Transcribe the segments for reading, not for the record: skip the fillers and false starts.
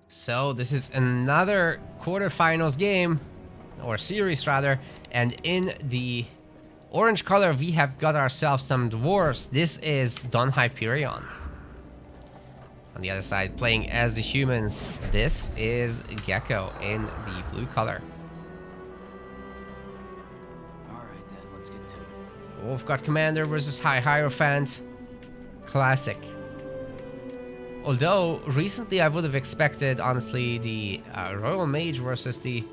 So this is another quarterfinals game, or series rather, and in the orange color we have got ourselves some dwarves. This is DonHyperion. On the other side, playing as the humans, this is Geko in the blue color. Alright then, let's get to it. We've got Commander versus High Hierophant. Classic. Although, recently I would have expected, honestly, the Royal Mage versus the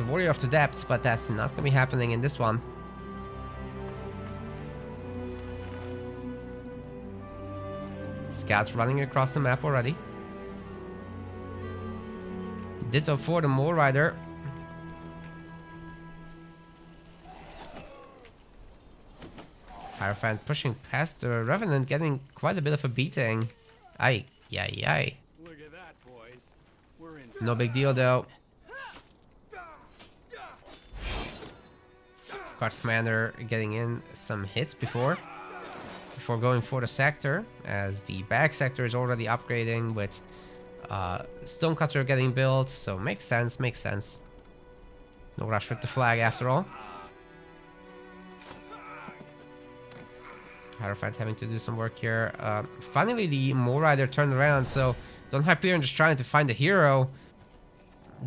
Warrior of the Depths, but that's not going to be happening in this one. Scouts running across the map already. Ditto for the Mole Rider. Hierophant pushing past the Revenant, getting quite a bit of a beating. Aye, yay, yay. Look at that, boys. We're in. No big deal though. Guard Commander getting in some hits before going for the sector, as the back sector is already upgrading with Stonecutter getting built, so makes sense, makes sense. No rush with the flag after all. Hierophant having to do some work here. Finally, the Mole Rider turned around, so DonHyperion just trying to find a hero.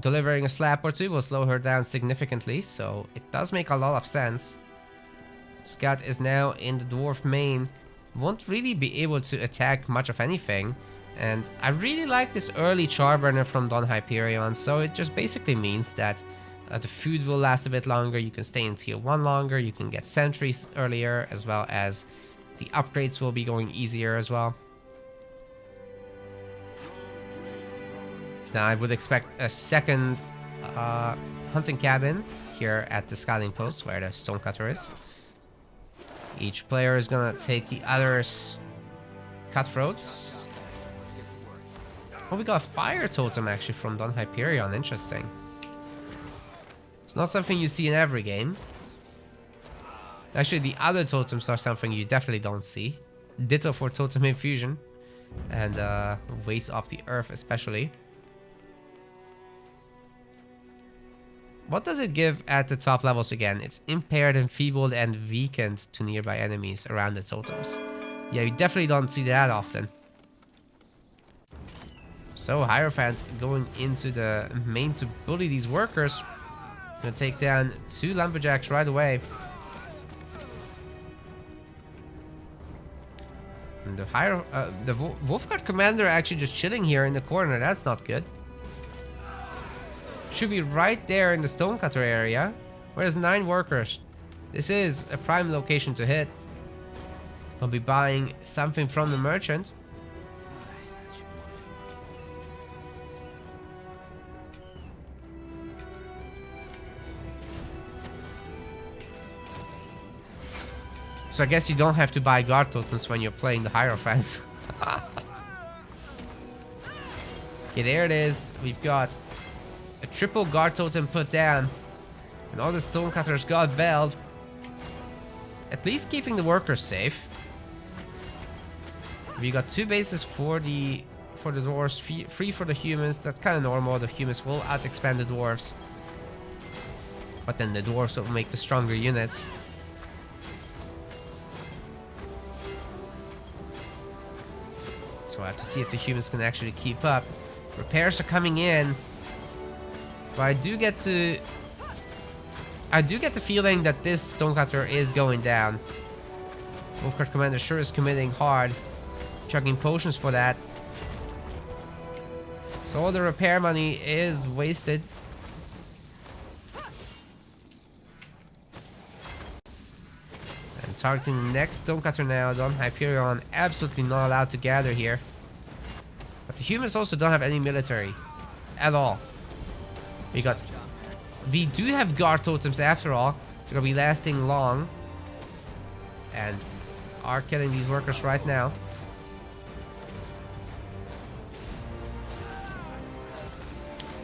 Delivering a slap or two will slow her down significantly, so it does make a lot of sense. Scout is now in the dwarf main. Won't really be able to attack much of anything. And I really like this early Charburner from DonHyperion, so it just basically means that the food will last a bit longer, you can stay in tier 1 longer, you can get sentries earlier, as well as the upgrades will be going easier as well. Now I would expect a second hunting cabin here at the scouting post where the Stonecutter is. Each player is gonna take the other's cutthroats. Oh, we got a fire totem actually from DonHyperion, interesting. It's not something you see in every game. Actually, the other totems are something you definitely don't see. Ditto for totem infusion. And weights off the earth especially. What does it give at the top levels again? It's impaired, enfeebled, and weakened to nearby enemies around the totems. Yeah, you definitely don't see that often. So, Hierophant going into the main to bully these workers. Gonna take down 2 lumberjacks right away. And the Wolfguard Commander actually just chilling here in the corner. That's not good. Should be right there in the Stonecutter area. Where's 9 workers? This is a prime location to hit. I'll be buying something from the merchant. So I guess you don't have to buy guard totems when you're playing the Hierophant. Okay, there it is. We've got a triple guard totem put down. And all the Stonecutters got belled. At least keeping the workers safe. We got 2 bases for the dwarves, 3 for the humans. That's kind of normal. The humans will out-expand the dwarves. But then the dwarves will make the stronger units. So I have to see if the humans can actually keep up. Repairs are coming in. But I do get the feeling that this Stonecutter is going down. Wolfguard Commander sure is committing hard. Chugging potions for that. So all the repair money is wasted. And targeting the next Stonecutter now. DonHyperion absolutely not allowed to gather here. But the humans also don't have any military at all. We do have guard totems after all. They're gonna be lasting long. And are killing these workers right now.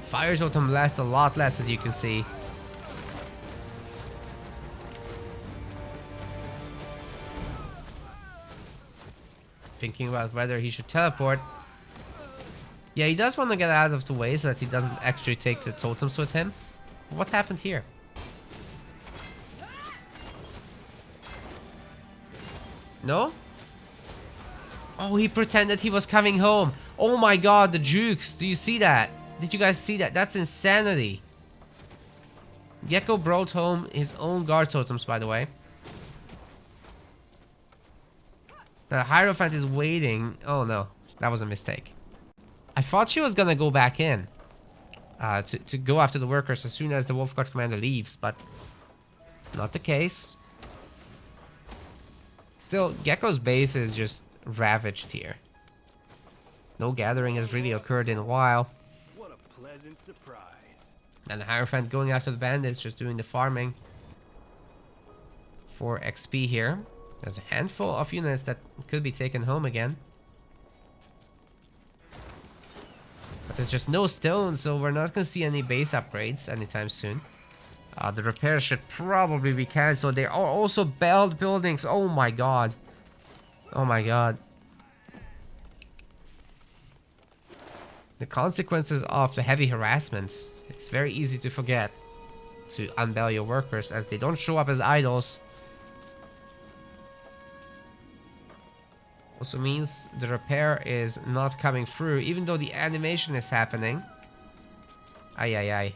Fire totem lasts a lot less, as you can see. Thinking about whether he should teleport. Yeah, he does want to get out of the way so that he doesn't actually take the totems with him. What happened here? No? Oh, he pretended he was coming home. Oh my god, the jukes. Do you see that? Did you guys see that? That's insanity. Geko brought home his own guard totems, by the way. The Hierophant is waiting. Oh no, that was a mistake. I thought she was gonna go back in. To go after the workers as soon as the Wolf Guard commander leaves, but not the case. Still, Gekko's base is just ravaged here. No gathering has really occurred in a while. What a pleasant surprise. And the Hierophant going after the bandits, just doing the farming for XP here. There's a handful of units that could be taken home again. But there's just no stone, so we're not going to see any base upgrades anytime soon. The repairs should probably be cancelled. There are also belled buildings. Oh my god. Oh my god. The consequences of the heavy harassment. It's very easy to forget to unbell your workers as they don't show up as idols. Also means the repair is not coming through, even though the animation is happening. Ay, ay, ay.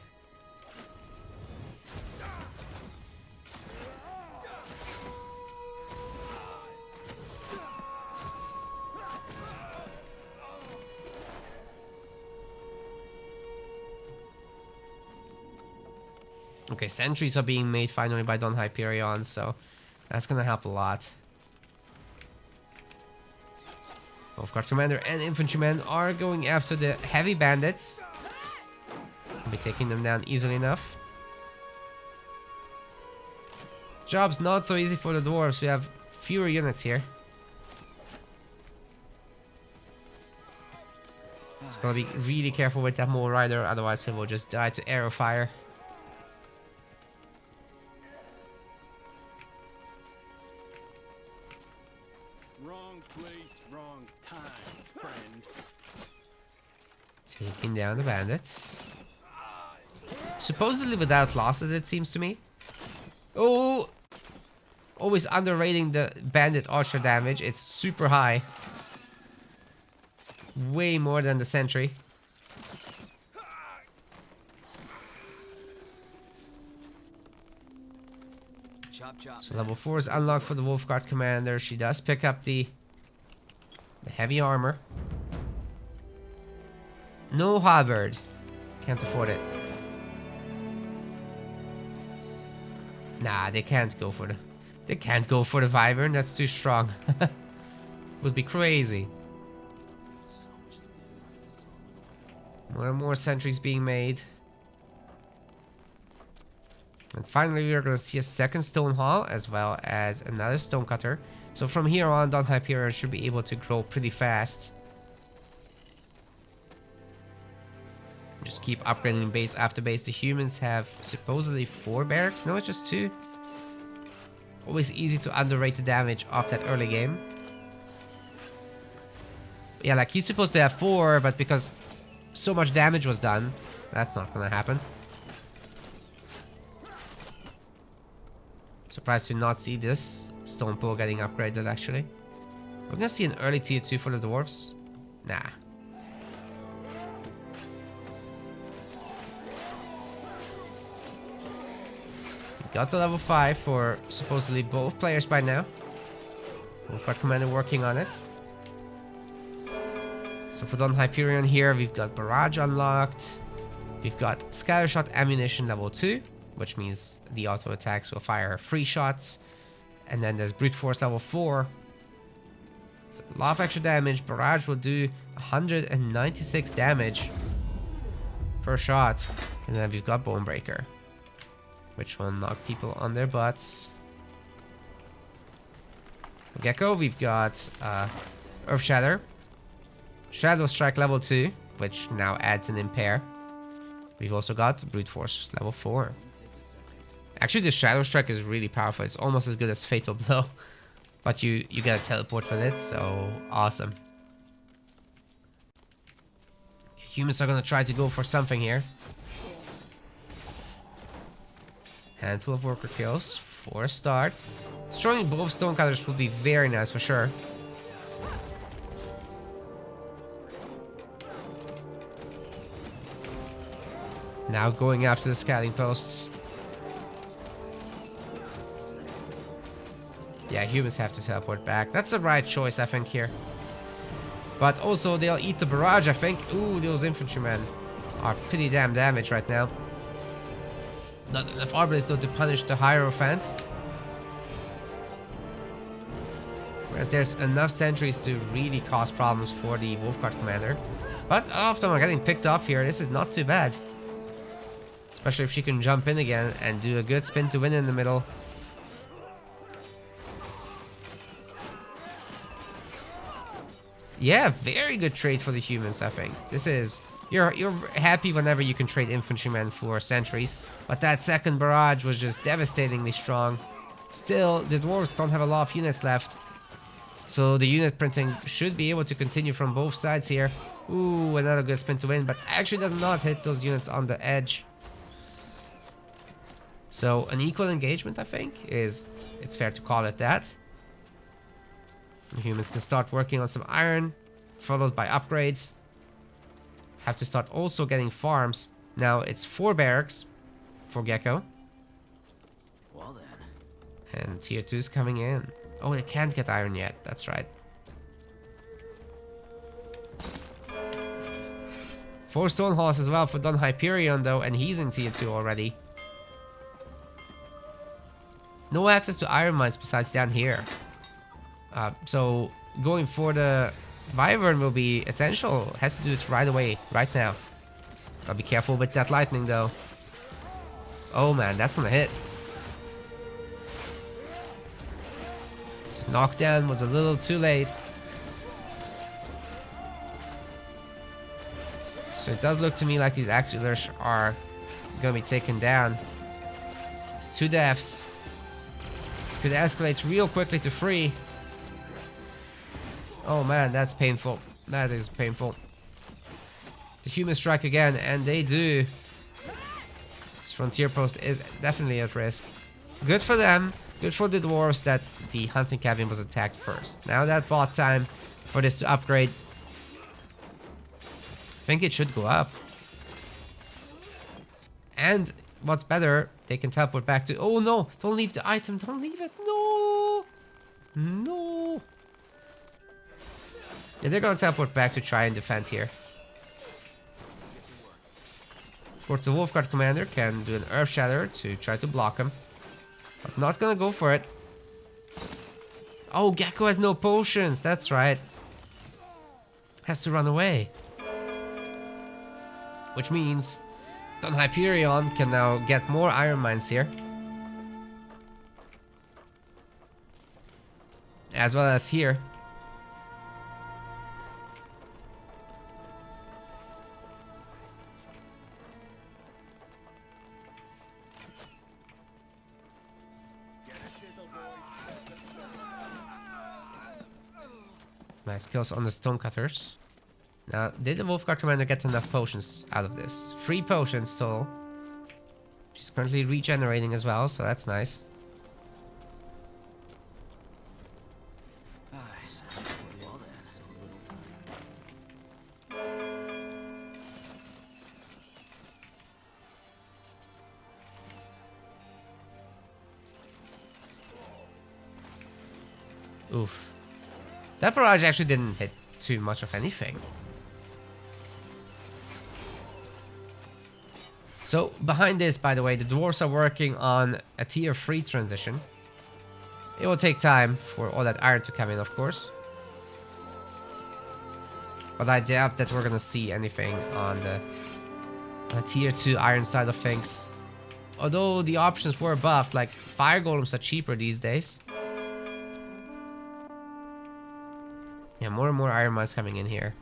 Okay, sentries are being made finally by DonHyperion, so that's gonna help a lot. Both Guard Commander and Infantrymen are going after the heavy bandits. We'll be taking them down easily enough. Job's not so easy for the dwarves. We have fewer units here. Just gotta be really careful with that Mole Rider, otherwise he will just die to arrow fire. Wrong place, wrong time, friend. Taking down the bandits. Supposedly without losses, it seems to me. Oh! Always underrating the bandit archer damage. It's super high. Way more than the sentry. Chop, chop. So level 4 is unlocked for the Wolf Guard commander. She does pick up the heavy armor. No halberd. Can't afford it. Nah, they can't go for the... They can't go for the Wyvern. That's too strong. Would be crazy. More and more sentries being made. And finally, we are going to see a second stone hall as well as another stone cutter. So from here on, DonHyperion should be able to grow pretty fast. Just keep upgrading base after base. The humans have supposedly 4 barracks. No, it's just 2. Always easy to underrate the damage of that early game. Yeah, like he's supposed to have 4, but because so much damage was done, that's not gonna happen. Surprised to not see this stone pole getting upgraded, actually. We're gonna see an early tier 2 for the dwarves. Nah. Got to level 5 for supposedly both players by now. Wolf Guard Commander working on it. So for DonHyperion here, we've got Barrage unlocked. We've got Scattershot Ammunition level 2, which means the auto attacks will fire 3 shots. And then there's Brute Force level 4. So a lot of extra damage. Barrage will do 196 damage per shot. And then we've got Bonebreaker, which will knock people on their butts. Geko, we've got Earth Shatter. Shadow Strike level 2, which now adds an Impair. We've also got Brute Force level 4. Actually, the Shadow Strike is really powerful. It's almost as good as Fatal Blow. But you get a teleport with it, so awesome. Humans are gonna try to go for something here. Handful of worker kills for a start. Destroying both stonecutters would be very nice for sure. Now going after the scouting posts. Yeah, humans have to teleport back. That's the right choice, I think, here. But also, they'll eat the barrage, I think. Ooh, those infantrymen are pretty damn damaged right now. Not enough arbalists, though, to punish the Hierophant. Whereas there's enough sentries to really cause problems for the Wolfguard commander. But all of them are getting picked off here. This is not too bad. Especially if she can jump in again and do a good spin to win in the middle. Yeah, very good trade for the humans, I think. This is... You're happy whenever you can trade infantrymen for sentries. But that second barrage was just devastatingly strong. Still, the dwarves don't have a lot of units left. So the unit printing should be able to continue from both sides here. Ooh, another good spin to win. But actually does not hit those units on the edge. So an equal engagement, I think, it's fair to call it that. The humans can start working on some iron, followed by upgrades. Have to start also getting farms. Now it's 4 barracks for Geko. Well then. And tier 2 is coming in. Oh, they can't get iron yet. That's right. 4 stone halls as well for DonHyperion though, and he's in tier 2 already. No access to iron mines besides down here. So going for the Wyvern will be essential. Has to do it right away, right now. Gotta be careful with that lightning though. Oh man, that's gonna hit. Knockdown was a little too late. So it does look to me like these Axulers are gonna be taken down. It's 2 deaths. Could escalate real quickly to 3. Oh man, that's painful. That is painful. The humans strike again, and they do. This frontier post is definitely at risk. Good for them. Good for the dwarves that the hunting cabin was attacked first. Now that bought time for this to upgrade. I think it should go up. And what's better, they can teleport back to... Oh no! Don't leave the item! Don't leave it! No! No! Yeah, they're gonna teleport back to try and defend here. Of course, the Wolfguard commander can do an Earth Shatter to try to block him. But not gonna go for it. Oh, Geko has no potions! That's right. Has to run away. Which means DonHyperion can now get more iron mines here. As well as here. Nice kills on the stonecutters. Now, did the Wolfguard commander get enough potions out of this? 3 potions total. She's currently regenerating as well, so that's nice. Oof. That barrage actually didn't hit too much of anything. So, behind this, by the way, the dwarves are working on a tier 3 transition. It will take time for all that iron to come in, of course. But I doubt that we're gonna see anything on the tier 2 iron side of things. Although the options were buffed, like fire golems are cheaper these days. Yeah, more and more iron mines coming in here.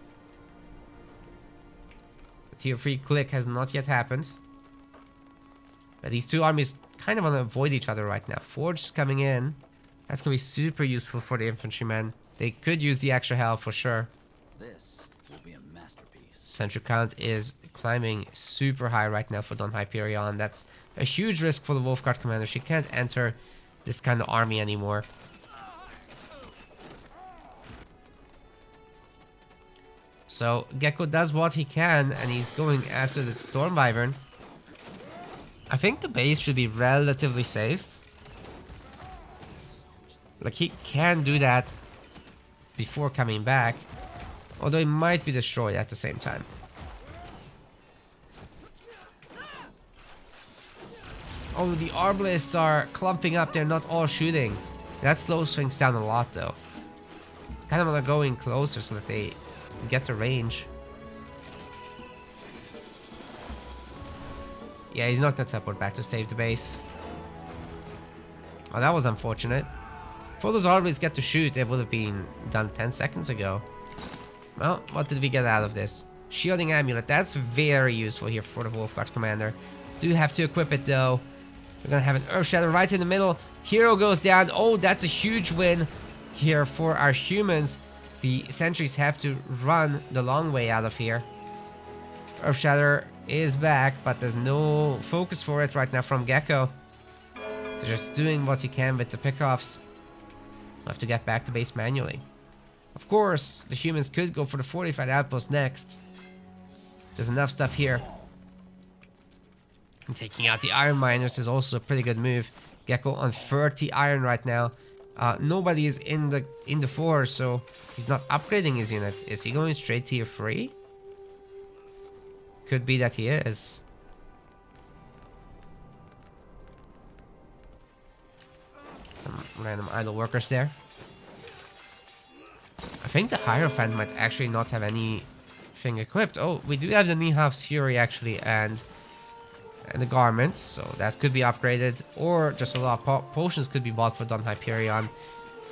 The tier 3 click has not yet happened. But these 2 armies kind of want to avoid each other right now. Forge is coming in. That's going to be super useful for the infantrymen. They could use the extra health for sure. This will be a masterpiece. Sentry count is climbing super high right now for DonHyperion. That's a huge risk for the Wolf Guard commander. She can't enter this kind of army anymore. So Geko does what he can, and he's going after the Storm Wyvern. I think the base should be relatively safe. Like, he can do that before coming back, although it might be destroyed at the same time. Oh, the Arbalists are clumping up. They're not all shooting. That slows things down a lot, though. Kind of want to go in closer so that they get the range. Yeah, he's not going to teleport back to save the base. Oh, that was unfortunate. If those Arbalists get to shoot, it would have been done 10 seconds ago. Well, what did we get out of this? Shielding Amulet. That's very useful here for the Wolf Guard commander. Do have to equip it, though. We're going to have an Earth Shadow right in the middle. Hero goes down. Oh, that's a huge win here for our humans. The sentries have to run the long way out of here. Earth Shadow is back, but there's no focus for it right now from Geko. They're just doing what he can with the pickoffs. We'll have to get back to base manually. Of course, the humans could go for the fortified outpost next. There's enough stuff here. And taking out the iron miners is also a pretty good move. Geko on 30 iron right now. Nobody is in the floor, so he's not upgrading his units. Is he going straight tier 3? Could be that he is. Some random idle workers there. I think the Hierophant might actually not have anything equipped. Oh, we do have the Nihav's Fury actually, and the garments, so that could be upgraded, or just a lot of potions could be bought for DonHyperion.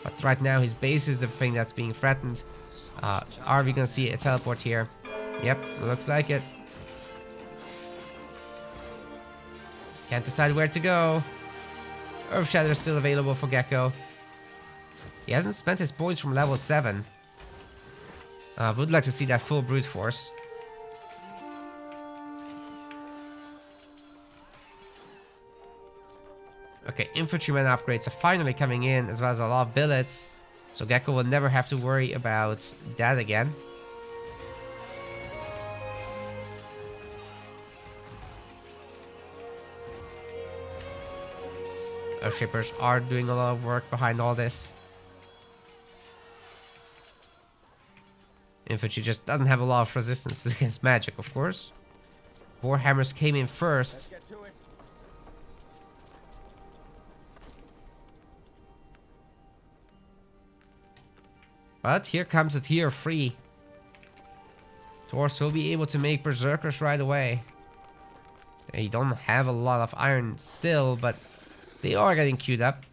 But right now his base is the thing that's being threatened. Are we gonna see a teleport here? Yep, looks like it. Can't decide where to go. Earth Shadow is still available for Geko. He hasn't spent his points from level 7. Would like to see that full brute force. Okay, infantryman upgrades are finally coming in, as well as a lot of billets. So Geko will never have to worry about that again. Earthshapers are doing a lot of work behind all this. Infantry just doesn't have a lot of resistance against magic, of course. Warhammers came in first. But here comes a tier 3. Dwarves will be able to make berserkers right away. They don't have a lot of iron still, but they are getting queued up.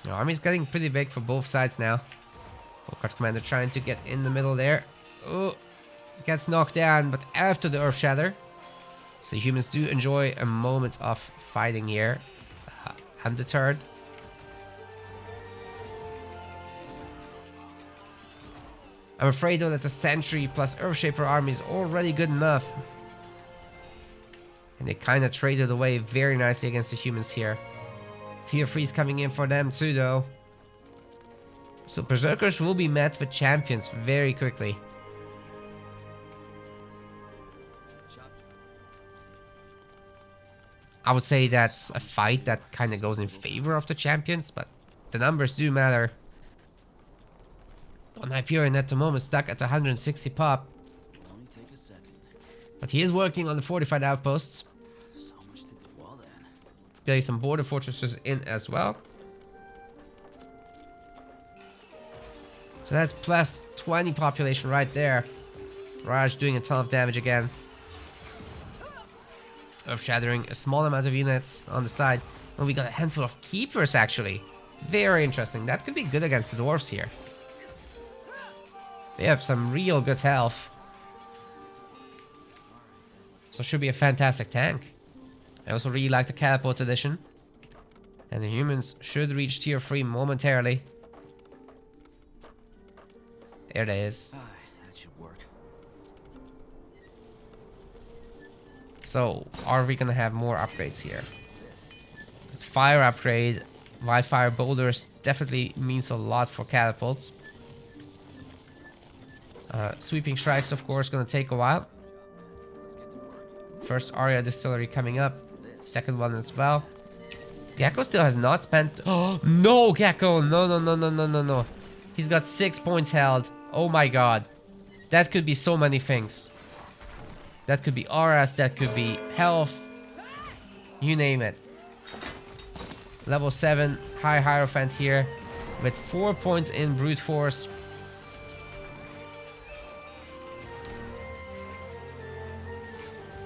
The army's getting pretty big for both sides now. Wolfguard commander trying to get in the middle there. Oh, gets knocked down, but after the Earth Shatter. So humans do enjoy a moment of fighting here. Undeterred. I'm afraid though that the Sentry plus Earthshaper army is already good enough. And they kind of traded away very nicely against the humans here. Tier 3 is coming in for them too though. So Berserkers will be met with champions very quickly. I would say that's a fight that kind of goes in favor of the champions, but the numbers do matter. DonHyperion at the moment stuck at 160 pop. But he is working on the fortified outposts. Getting some border fortresses in as well. So that's plus 20 population right there. Raj doing a ton of damage again. Of shattering a small amount of units on the side. And we got a handful of keepers actually. Very interesting. That could be good against the dwarves here. They have some real good health. So should be a fantastic tank. I also really like the catapult edition. And the humans should reach tier 3 momentarily. There it is. That should work. So, are we gonna have more upgrades here? The fire upgrade, wildfire boulders, definitely means a lot for catapults. Sweeping strikes, of course, gonna take a while. First Aria Distillery coming up. Second one as well. Geko still has not spent... Oh, no, Geko! No, no, no, no, no, no, no. He's got 6 points held. Oh my god. That could be so many things. That could be auras, that could be health. You name it. Level 7, High Hierophant here. With 4 points in Brute Force.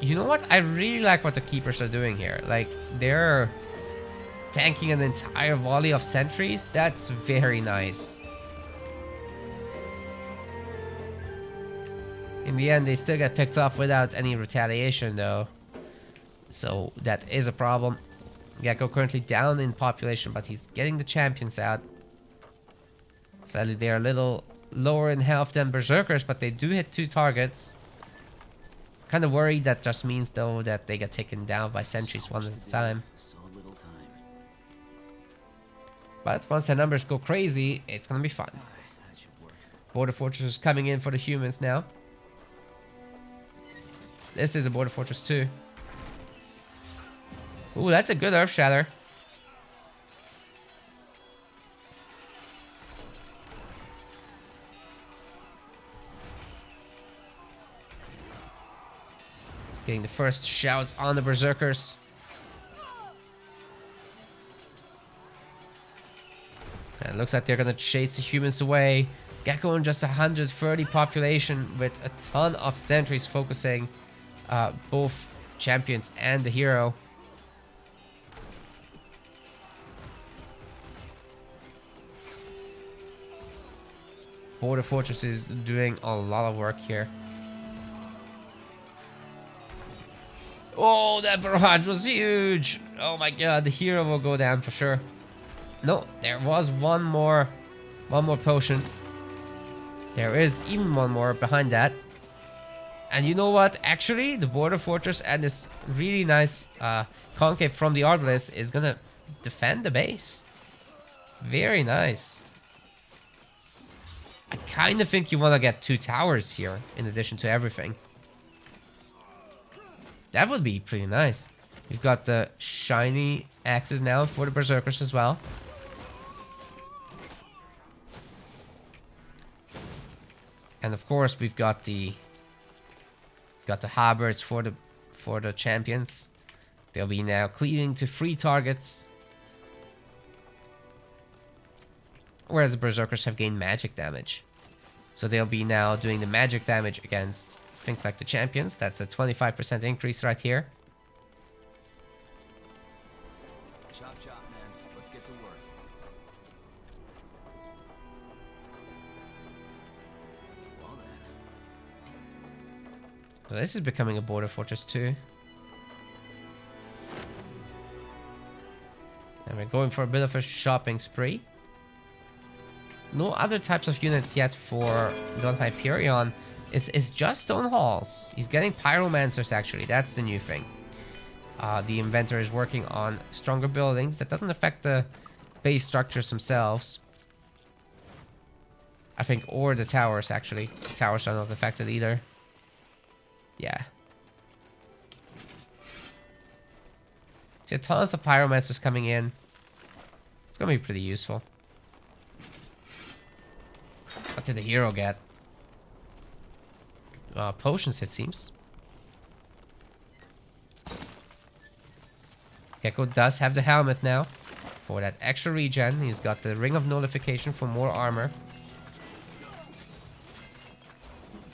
You know what? I really like what the Keepers are doing here. Like, they're tanking an entire volley of sentries. That's very nice. In the end, they still get picked off without any retaliation, though. So, that is a problem. Geko currently down in population, but he's getting the champions out. Sadly, they're a little lower in health than Berserkers, but they do hit 2 targets. Kind of worried that just means, though, that they get taken down by sentries one at a time. So little time. But once the numbers go crazy, it's gonna be fun. That should work. Border Fortress is coming in for the humans now. This is a Border Fortress 2. Ooh, that's a good Earth Shatter. Getting the first shouts on the Berserkers. And it looks like they're gonna chase the humans away. Geko in just 130 population with a ton of sentries focusing both champions and the hero. Border Fortress is doing a lot of work here. Oh, that barrage was huge! Oh my god, the hero will go down for sure. No, there was one more potion. There is even one more behind that. And you know what? Actually, the Border Fortress and this really nice concave from the Arbalist is gonna defend the base. Very nice. I kind of think you want to get 2 towers here in addition to everything. That would be pretty nice. We've got the shiny axes now for the Berserkers as well. And of course, we've got the halberds for the champions. They'll be now cleaving to 3 targets. Whereas the Berserkers have gained magic damage. So they'll be now doing the magic damage against things like the champions. That's a 25% increase right here. Chop chop, man. Let's get to work. Well then. So this is becoming a Border Fortress 2. And we're going for a bit of a shopping spree. No other types of units yet for DonHyperion. It's just stone halls. He's getting pyromancers actually. That's the new thing. The inventor is working on stronger buildings. That doesn't affect the base structures themselves. I think, or the towers actually. The towers are not affected either. Yeah. See, tons of pyromancers coming in. It's gonna be pretty useful. What did the hero get? Potions, it seems. Geko does have the helmet now. For that extra regen. He's got the Ring of Nullification for more armor.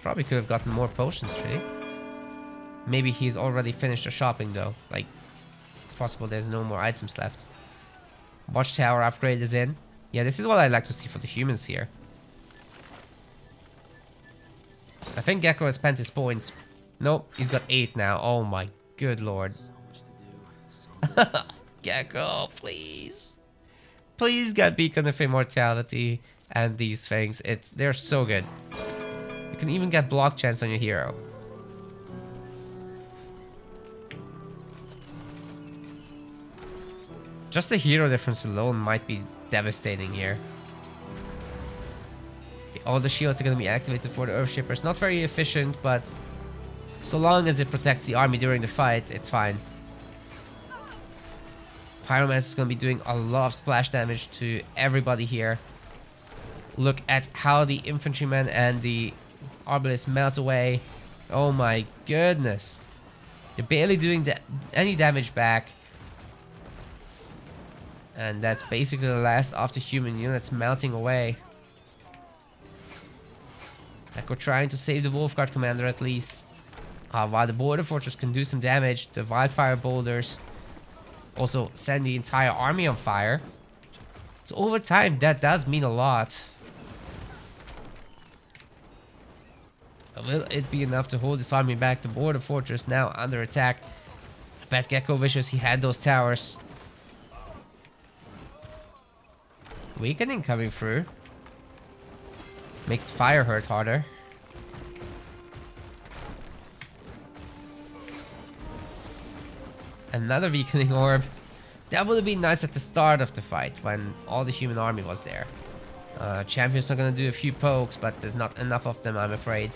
Probably could have gotten more potions, really. Maybe he's already finished the shopping, though. Like, it's possible there's no more items left. Watchtower upgrade is in. Yeah, this is what I'd like to see for the humans here. I think Geko has spent his points. Nope, he's got 8 now. Oh my good lord. So much to do. Geko, please. Please get Beacon of Immortality and these things. They're so good. You can even get block chance on your hero. Just the hero difference alone might be devastating here. All the shields are going to be activated for the Earthshippers. Not very efficient, but so long as it protects the army during the fight, it's fine. Pyromancer is going to be doing a lot of splash damage to everybody here. Look at how the infantrymen and the arbalists melt away. Oh my goodness. They're barely doing any damage back. And that's basically the last of the human units melting away. Geko trying to save the Wolfguard commander at least. While the border fortress can do some damage, the wildfire boulders also send the entire army on fire. So over time, that does mean a lot. Will it be enough to hold this army back? The border fortress now under attack. I bet Geko wishes he had those towers. Weakening coming through. Makes fire hurt harder. Another weakening orb. That would have been nice at the start of the fight when all the human army was there. Champions are gonna do a few pokes, but there's not enough of them, I'm afraid.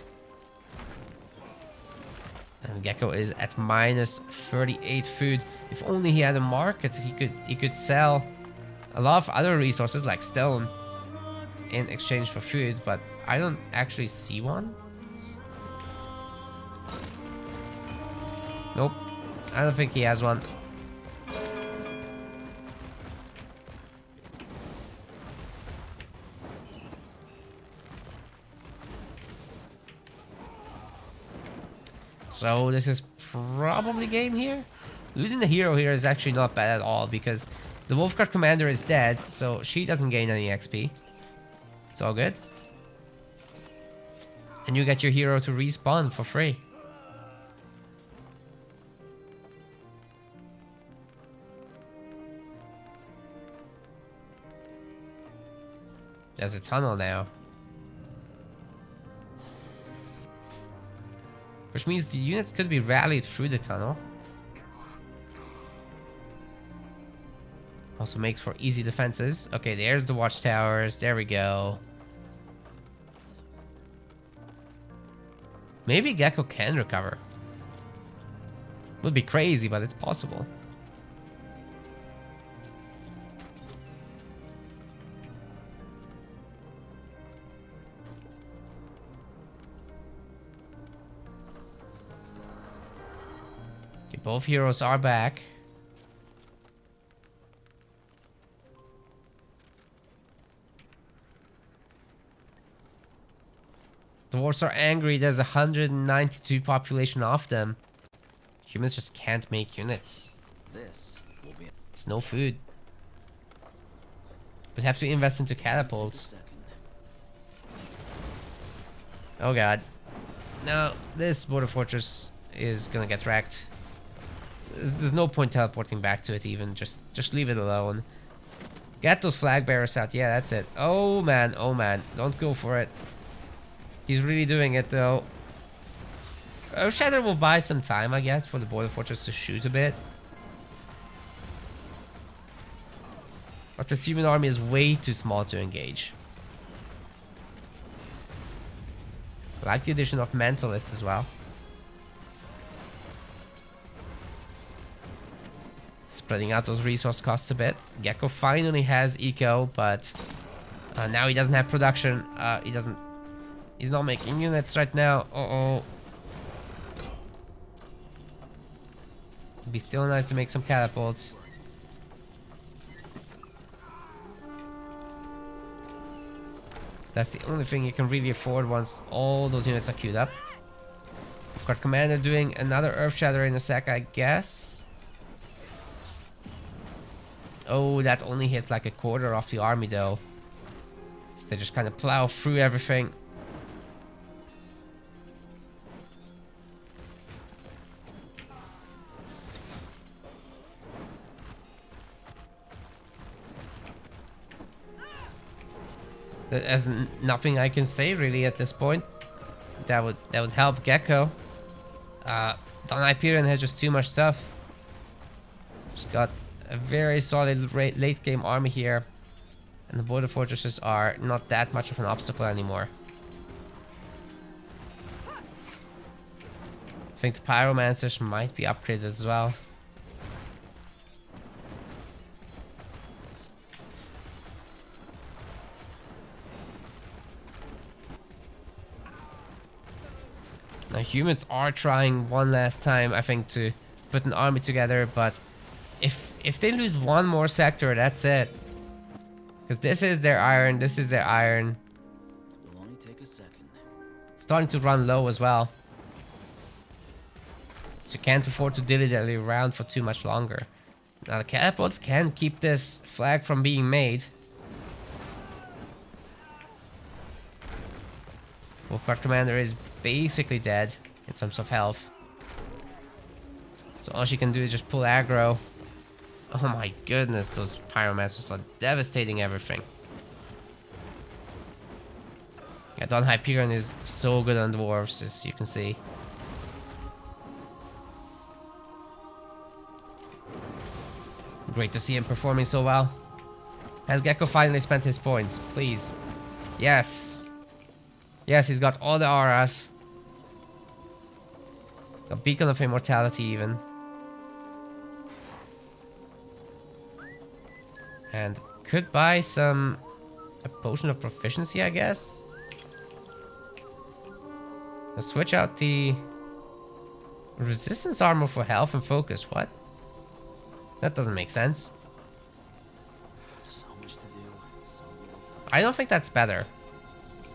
And Geko is at minus 38 food. If only he had a market, he could sell a lot of other resources like stone in exchange for food, but I don't actually see one. Nope. I don't think he has one. So this is probably game here. Losing the hero here is actually not bad at all because the Wolfguard commander is dead, so she doesn't gain any XP. It's all good. And you get your hero to respawn for free. There's a tunnel now. Which means the units could be rallied through the tunnel. Also makes for easy defenses. Okay, there's the watchtowers. There we go. Maybe Geko can recover. Would be crazy, but it's possible. Okay, both heroes are back. Dwarves are angry. There's 192 population of them. Humans just can't make units. This will be It's no food. We'd have to invest into catapults. Oh god. No, this border fortress is gonna get wrecked. There's no point teleporting back to it even. Just leave it alone. Get those flag bearers out. Yeah, that's it. Oh man, oh man. Don't go for it. He's really doing it though. Shadow will buy some time, I guess, for the border fortress to shoot a bit. But this human army is way too small to engage. I like the addition of Mentalist as well. Spreading out those resource costs a bit. Geko finally has eco, but now he doesn't have production. He's not making units right now. Uh-oh. It'd be still nice to make some catapults. So that's the only thing you can really afford once all those units are queued up. We've got Commander doing another Earth Shatter in a sec, I guess. Oh, that only hits like a quarter of the army though. So they just kind of plow through everything. There's nothing I can say really at this point. That would help Geko. DonHyperion has just too much stuff. Just got a very solid late game army here, and the border fortresses are not that much of an obstacle anymore. I think the pyromancers might be upgraded as well. Now humans are trying one last time, I think, to put an army together, but if they lose one more sector, that's it. Because this is their iron, this is their iron. It'll only take a second. It's starting to run low as well. So you can't afford to dilly-dally around for too much longer. Now the catapults can keep this flag from being made. Wolfguard Commander is basically dead in terms of health. So all she can do is just pull aggro. Oh my goodness, those pyromancers are devastating everything. Yeah, DonHyperion is so good on dwarves, as you can see. Great to see him performing so well. Has Geko finally spent his points? Please. Yes. Yes, he's got all the auras. Got Beacon of Immortality even. And could buy a potion of proficiency, I guess. I'll switch out the resistance armor for health and focus. What? That doesn't make sense. So much to do, so little time. I don't think that's better,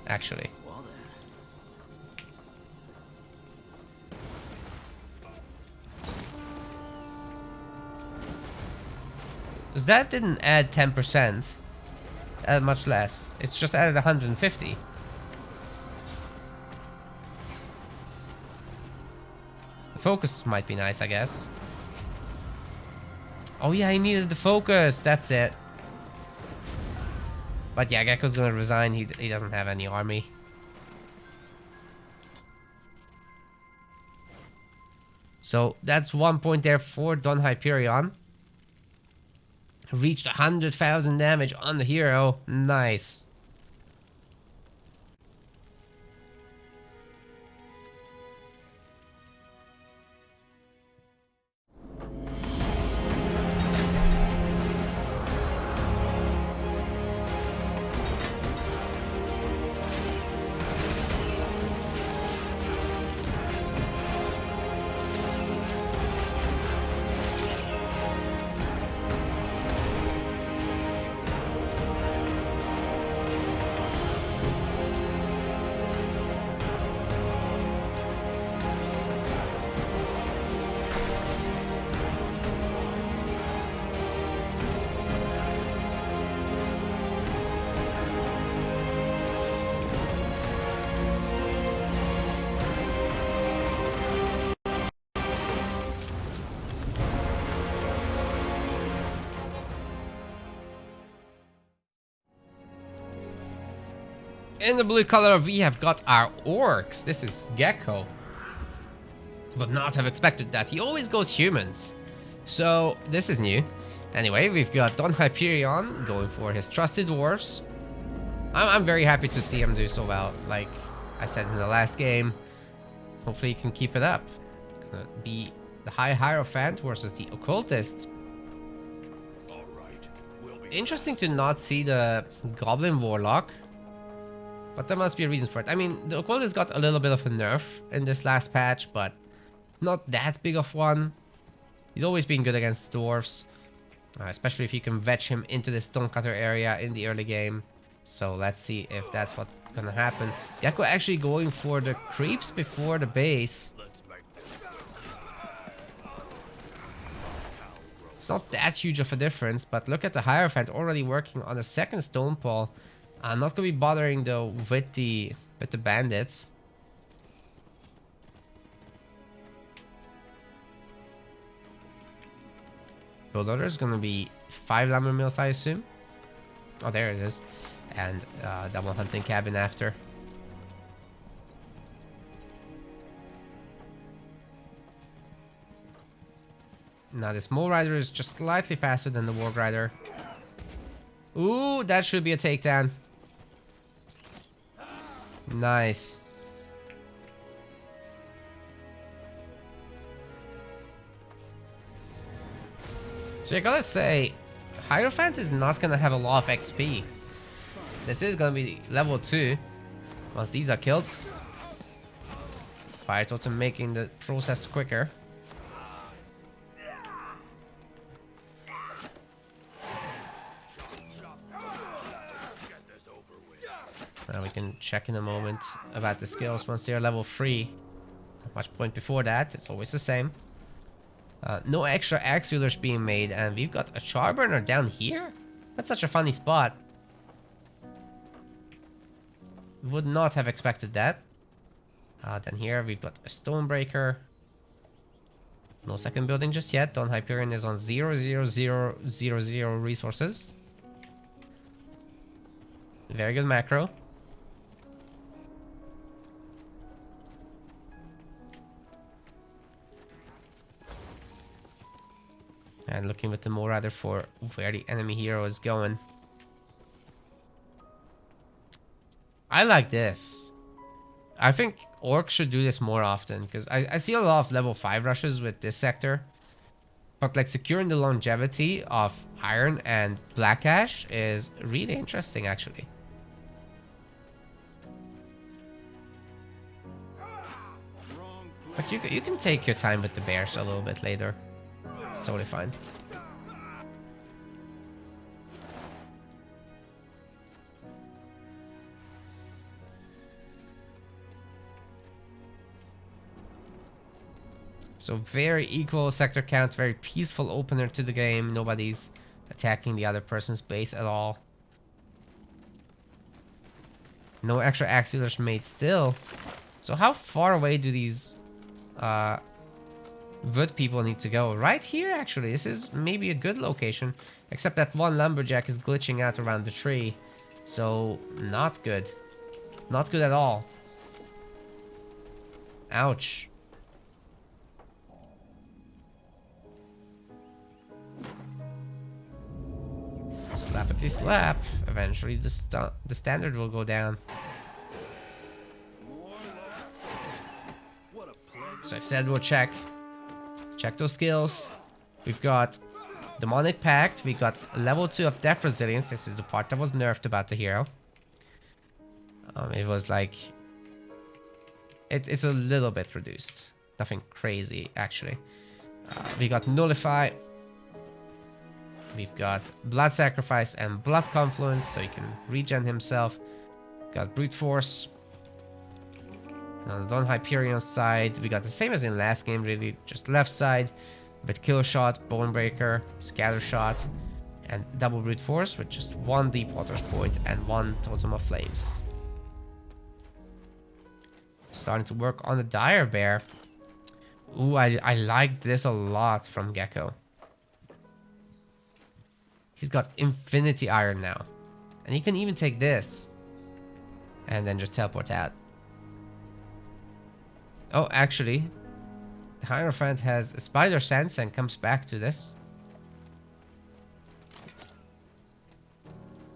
actually. Well then. Because that didn't add 10%. Added much less. It's just added 150. The focus might be nice, I guess. Oh yeah, he needed the focus. That's it. But yeah, Gekko's gonna resign. He doesn't have any army. So that's 1 point there for DonHyperion. Reached 100,000 damage on the hero. Nice. In the blue color, we have got our orcs. This is Geko. Would not have expected that. He always goes humans. So, this is new. Anyway, we've got DonHyperion going for his trusted dwarves. I'm very happy to see him do so well. Like I said in the last game, hopefully he can keep it up. Gonna be the High Hierophant versus the Occultist. Interesting to not see the Goblin Warlock. But there must be a reason for it. I mean, the Occultist got a little bit of a nerf in this last patch, but not that big of one. He's always been good against dwarves. Especially if you can vetch him into the Stonecutter area in the early game. So let's see if that's what's gonna happen. Geko actually going for the creeps before the base. It's not that huge of a difference, but look at the Hierophant already working on a second stone pole. I'm not gonna be bothering though with the bandits. Bulldozer is gonna be 5 lumber mills, I assume. Oh, there it is. And double hunting cabin after. Now this Mole Rider is just slightly faster than the Warg Rider. Ooh, that should be a takedown. Nice. So I gotta say, Hierophant is not gonna have a lot of XP. This is gonna be level 2 once these are killed. Fire Totem making the process quicker. Now we can check in a moment about the skills once they're level 3. Not much point before that, it's always the same. No extra axe wheelers being made, and we've got a Charburner down here? That's such a funny spot. Would not have expected that. Then here we've got a Stonebreaker. No second building just yet. DonHyperion is on 00000 resources. Very good macro. And looking with the Mole Rider for where the enemy hero is going. I like this. I think orcs should do this more often, because I see a lot of level 5 rushes with this sector. But like securing the longevity of Iron and Black Ash is really interesting actually. But you can take your time with the bears a little bit later. It's totally fine. So very equal sector count, very peaceful opener to the game. Nobody's attacking the other person's base at all. No extra axe wheelers made still. So how far away do these wood people need to go? Right here actually. This is maybe a good location. Except that one lumberjack is glitching out around the tree. So not good. Not good at all. Ouch. Slappity slap. Eventually the standard will go down. So I said we'll check those skills. We've got Demonic Pact. We got level 2 of Death Resilience. This is the part that was nerfed about the hero. It was like it's a little bit reduced. Nothing crazy actually. We got Nullify. We've got Blood Sacrifice and Blood Confluence, so he can regen himself. Got Brute Force. On the DonHyperion side, we got the same as in last game, really, just left side, with Kill Shot, Bone Breaker, Scatter Shot, and double Brute Force with just 1 Deep Waters Point and 1 Totem of Flames. Starting to work on the Dire Bear. Ooh, I like this a lot from Geko. He's got Infinity Iron now. And he can even take this. And then just teleport out. Oh, actually, the Hierophant has a Spider Sense and comes back to this.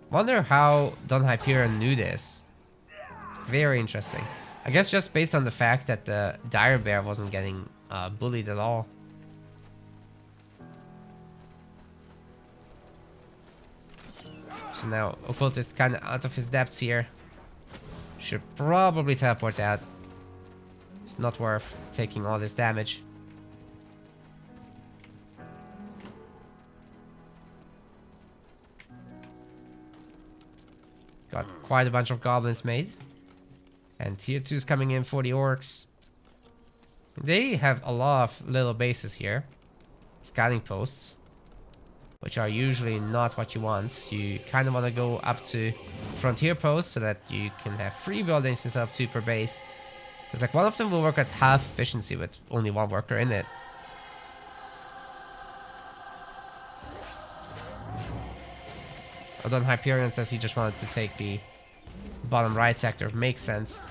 Wonder how DonHyperion knew this. Very interesting. I guess just based on the fact that the Dire Bear wasn't getting bullied at all. So now Occult is kind of out of his depths here. Should probably teleport out. It's not worth taking all this damage. Got quite a bunch of goblins made. And tier 2 is coming in for the orcs. They have a lot of little bases here. Scouting posts. Which are usually not what you want. You kind of want to go up to frontier posts so that you can have 3 buildings instead of 2 per base. Because like one of them will work at half efficiency with only 1 worker in it. DonHyperion says he just wanted to take the bottom right sector. Makes sense.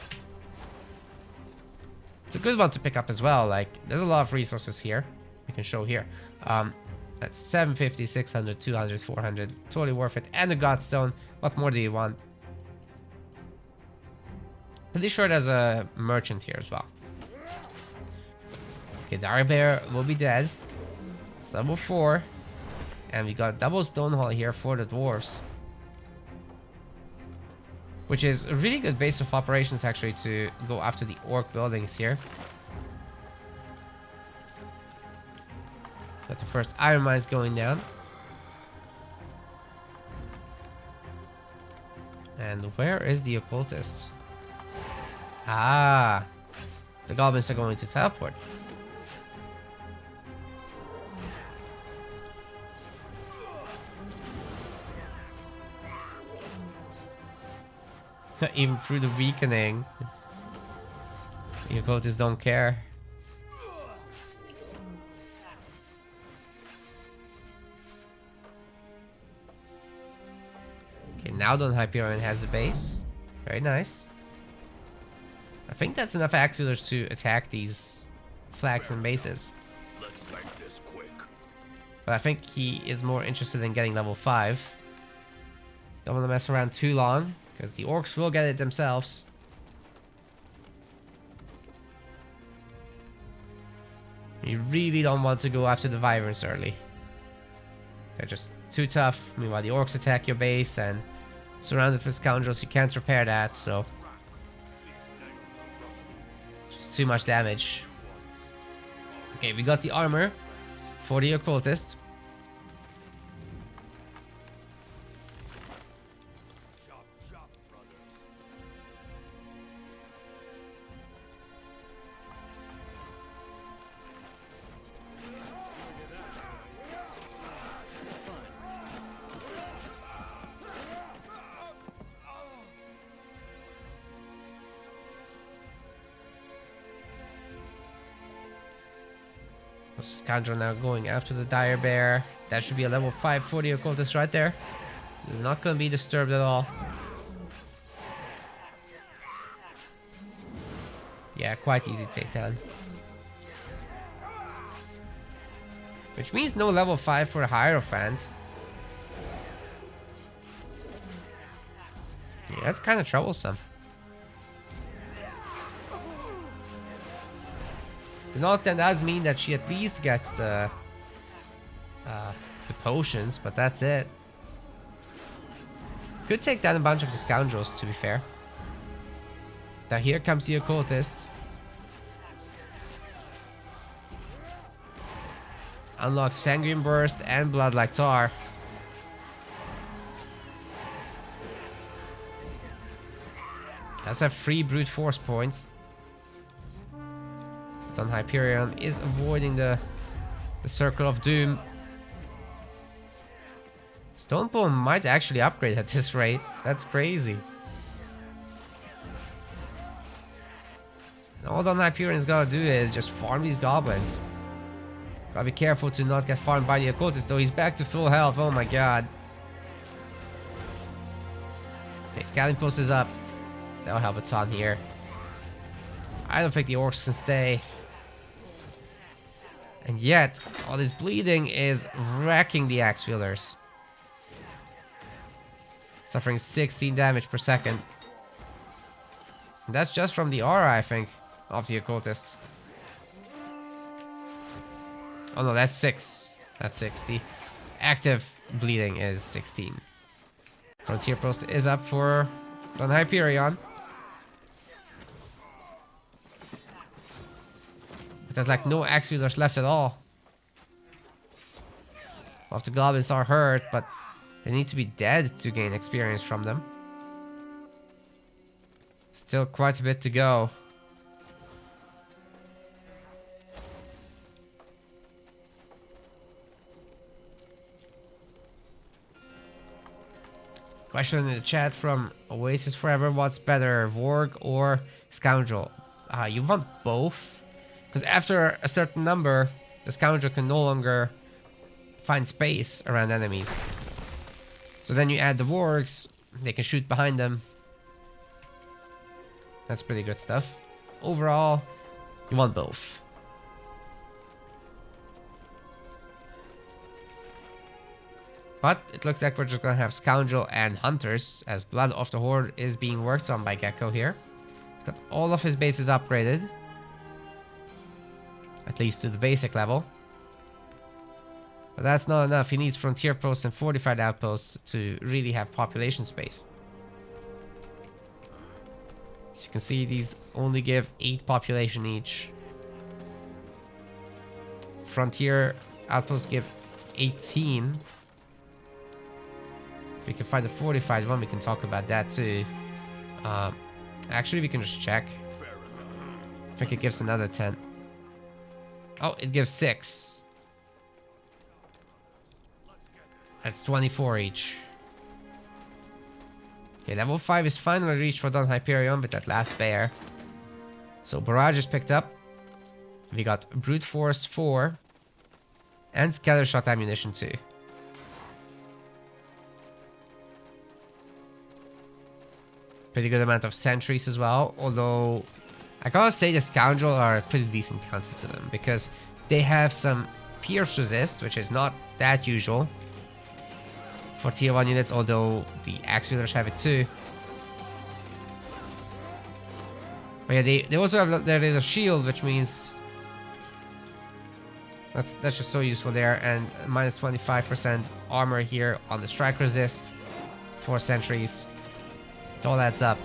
It's a good one to pick up as well. Like, there's a lot of resources here. We can show here. That's 750, 600, 200, 400. Totally worth it. And the Godstone. What more do you want? Pretty sure there's a merchant here as well. Okay, Dire Bear will be dead. It's level 4. And we got double stone hall here for the dwarves. Which is a really good base of operations actually to go after the orc buildings here. Got the first iron mines going down. And where is the occultist? Ah, the goblins are going to teleport. Even through the weakening, the occultists don't care. Okay, now DonHyperion has a base. Very nice. I think that's enough axulers to attack these flags and bases. Let's make this quick. But I think he is more interested in getting level 5. Don't want to mess around too long, because the orcs will get it themselves. You really don't want to go after the wyverns early. They're just too tough. Meanwhile, the orcs attack your base, and surrounded with scoundrels, you can't repair that, so... just too much damage. Okay, we got the armor for the occultist. Scoundrel now going after the Dire Bear. That should be a level 5 for the occultist right there. It's not going to be disturbed at all. Yeah, quite easy takedown. Which means no level 5 for a Hierophant. Yeah, that's kind of troublesome. The knockdown does mean that she at least gets the potions, but that's it. Could take down a bunch of the scoundrels, to be fair. Now here comes the occultist. Unlocks Sanguine Burst and Blood Like Tar. Does have 3 brute force points. DonHyperion is avoiding the circle of doom. Stonebone might actually upgrade at this rate. That's crazy. And all DonHyperion's gotta do is just farm these goblins. Gotta be careful to not get farmed by the occultist, though. He's back to full health. Oh my god. Okay, Scouting Post is up. That'll help a ton here. I don't think the orcs can stay. And yet, all this bleeding is wrecking the axe wielders. Suffering 16 damage per second. And that's just from the aura, I think, of the occultist. Oh no, that's 6. That's 6. The active bleeding is 16. Frontier Post is up for DonHyperion. But there's like no axe wielders left at all. Well, if the goblins are hurt, but they need to be dead to gain experience from them. Still quite a bit to go. Question in the chat from Oasis Forever: what's better, Warg or Scoundrel? You want both? Because after a certain number, the Scoundrel can no longer find space around enemies. So then you add the wargs, they can shoot behind them. That's pretty good stuff. Overall, you want both. But it looks like we're just gonna have Scoundrel and Hunters, as Blood of the Horde is being worked on by Geko here. He's got all of his bases upgraded. At least to the basic level. But that's not enough. He needs frontier posts and fortified outposts to really have population space. As you can see, these only give 8 population each. Frontier outposts give 18. If we can find a fortified one, we can talk about that too. Actually, we can just check. I think it gives another 10. Oh, it gives 6. That's 24 each. Okay, level 5 is finally reached for DonHyperion with that last bear. So Barrage is picked up. We got Brute Force 4. And Scatter Shot ammunition 2. Pretty good amount of sentries as well. Although, I gotta say the Scoundrel are a pretty decent counter to them. Because they have some Pierce Resist, which is not that usual for tier 1 units, although the Axe Wielders have it too. But yeah, they also have their little shield, which means that's just so useful there. And minus 25% armor here on the strike resist for sentries. It all adds up.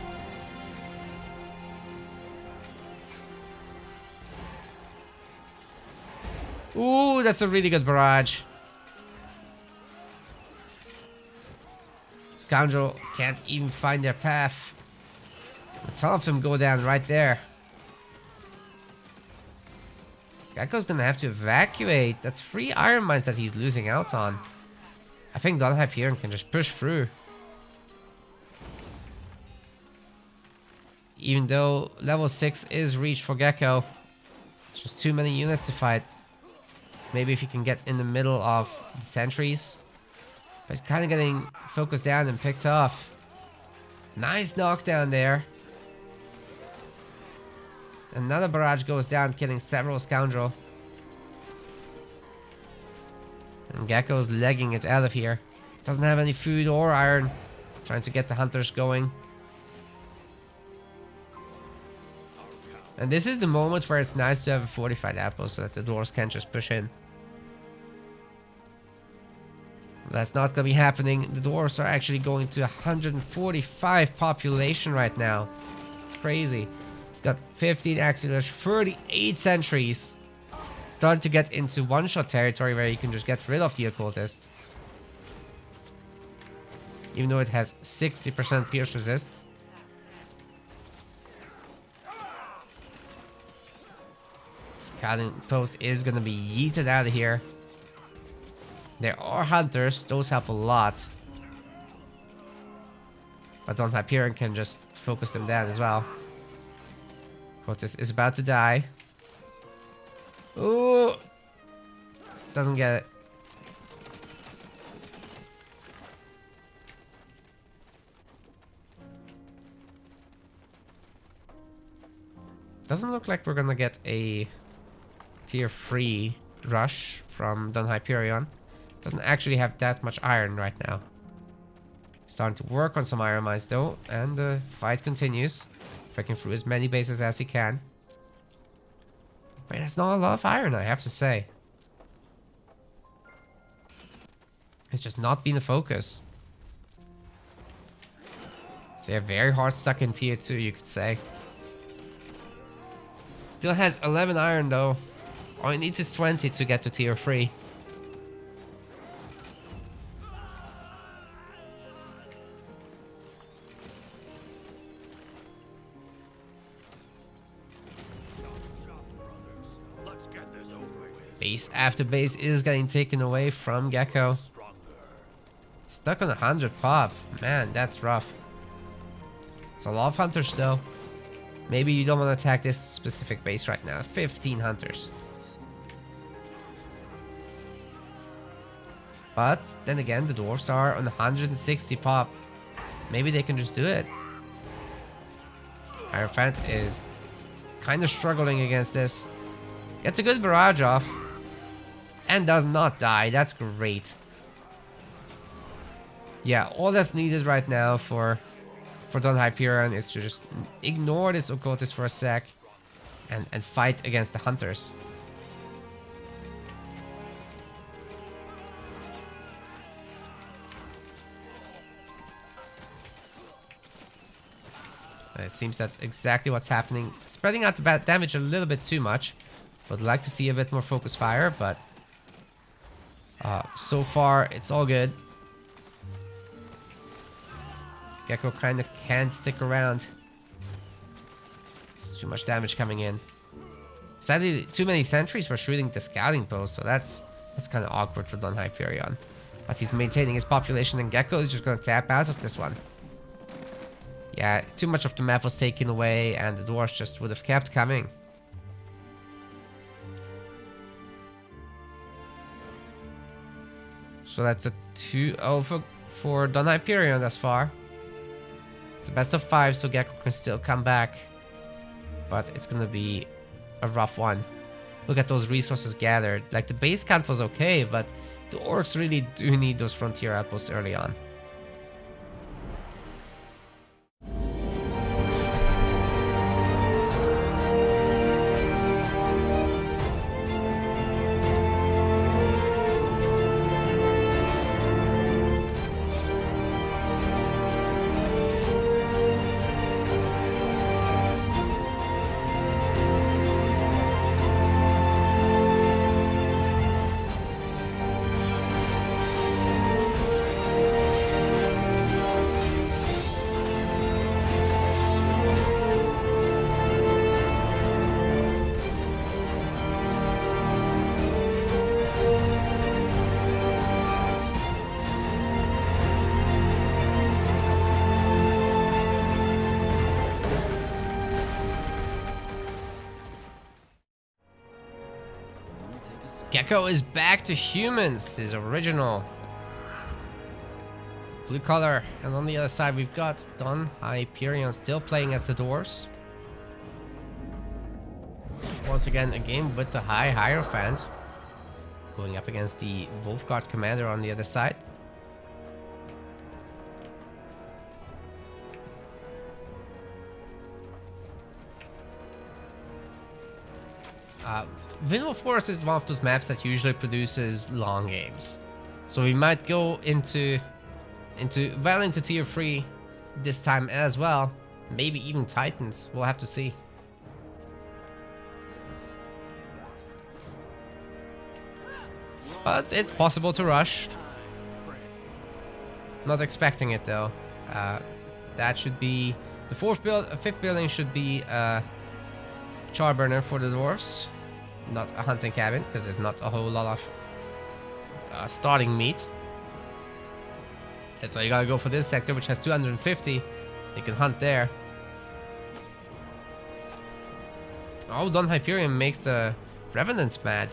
Ooh, that's a really good barrage. Scoundrel can't even find their path. A ton of them go down right there. Geko's gonna have to evacuate. That's 3 iron mines that he's losing out on. I think DonHyperion can just push through. Even though level 6 is reached for Geko. It's just too many units to fight. Maybe if he can get in the middle of the sentries. But he's kind of getting focused down and picked off. Nice knockdown there. Another barrage goes down, killing several Scoundrel. And Geko's legging it out of here. Doesn't have any food or iron. Trying to get the Hunters going. And this is the moment where it's nice to have a fortified outpost so that the dwarves can't just push in. That's not gonna be happening. The dwarves are actually going to 145 population right now. It's crazy. It's got 15 Axe Wielders, 38 sentries. Starting to get into one-shot territory where you can just get rid of the occultist. Even though it has 60% pierce resist. Scouting post is gonna be yeeted out of here. There are Hunters, those help a lot. But DonHyperion can just focus them down as well. Occultist is about to die. Ooh! Doesn't get it. Doesn't look like we're gonna get a tier 3 rush from DonHyperion. Doesn't actually have that much iron right now. Starting to work on some iron mines though, and the fight continues. Breaking through as many bases as he can. But that's not a lot of iron, I have to say. It's just not been a focus. So yeah, very hard stuck in tier 2, you could say. Still has 11 iron though. All he needs is 20 to get to tier 3. Base after base is getting taken away from Geko. Stuck on 100 pop. Man, that's rough. It's a lot of Hunters though. Maybe you don't want to attack this specific base right now. 15 Hunters. But then again, the dwarves are on 160 pop. Maybe they can just do it. Hierophant is kind of struggling against this. Gets a good barrage off. And does not die. That's great. Yeah, all that's needed right now for DonHyperion is to just ignore this occultist for a sec and fight against the hunters. It seems that's exactly what's happening. Spreading out the bad damage a little bit too much. Would like to see a bit more focus fire, but so far it's all good. Geko kind of can't stick around. It's too much damage coming in. Sadly, too many sentries were shooting the scouting post, so that's kind of awkward for DonHyperion. But he's maintaining his population, and Geko is just going to tap out of this one. Yeah, too much of the map was taken away, and the dwarves just would have kept coming. So that's a 2-0 for DonHyperion thus far. It's a best of 5, so Geko can still come back. But it's gonna be a rough one. Look at those resources gathered. Like, the base count was okay, but the orcs really do need those frontier outposts early on. Geko is back to humans, his original blue color, and on the other side we've got DonHyperion still playing as the dwarves. Once again, a game with the high Hierophant, going up against the Wolfguard commander on the other side. SpellForce is one of those maps that usually produces long games, so we might go into tier 3 this time as well. Maybe even Titans. We'll have to see. But it's possible to rush. Not expecting it though. That should be the fifth building should be a charburner for the dwarves. Not a hunting cabin, because there's not a whole lot of starting meat. That's why you gotta go for this sector, which has 250. You can hunt there. Oh, DonHyperion makes the Revenants mad.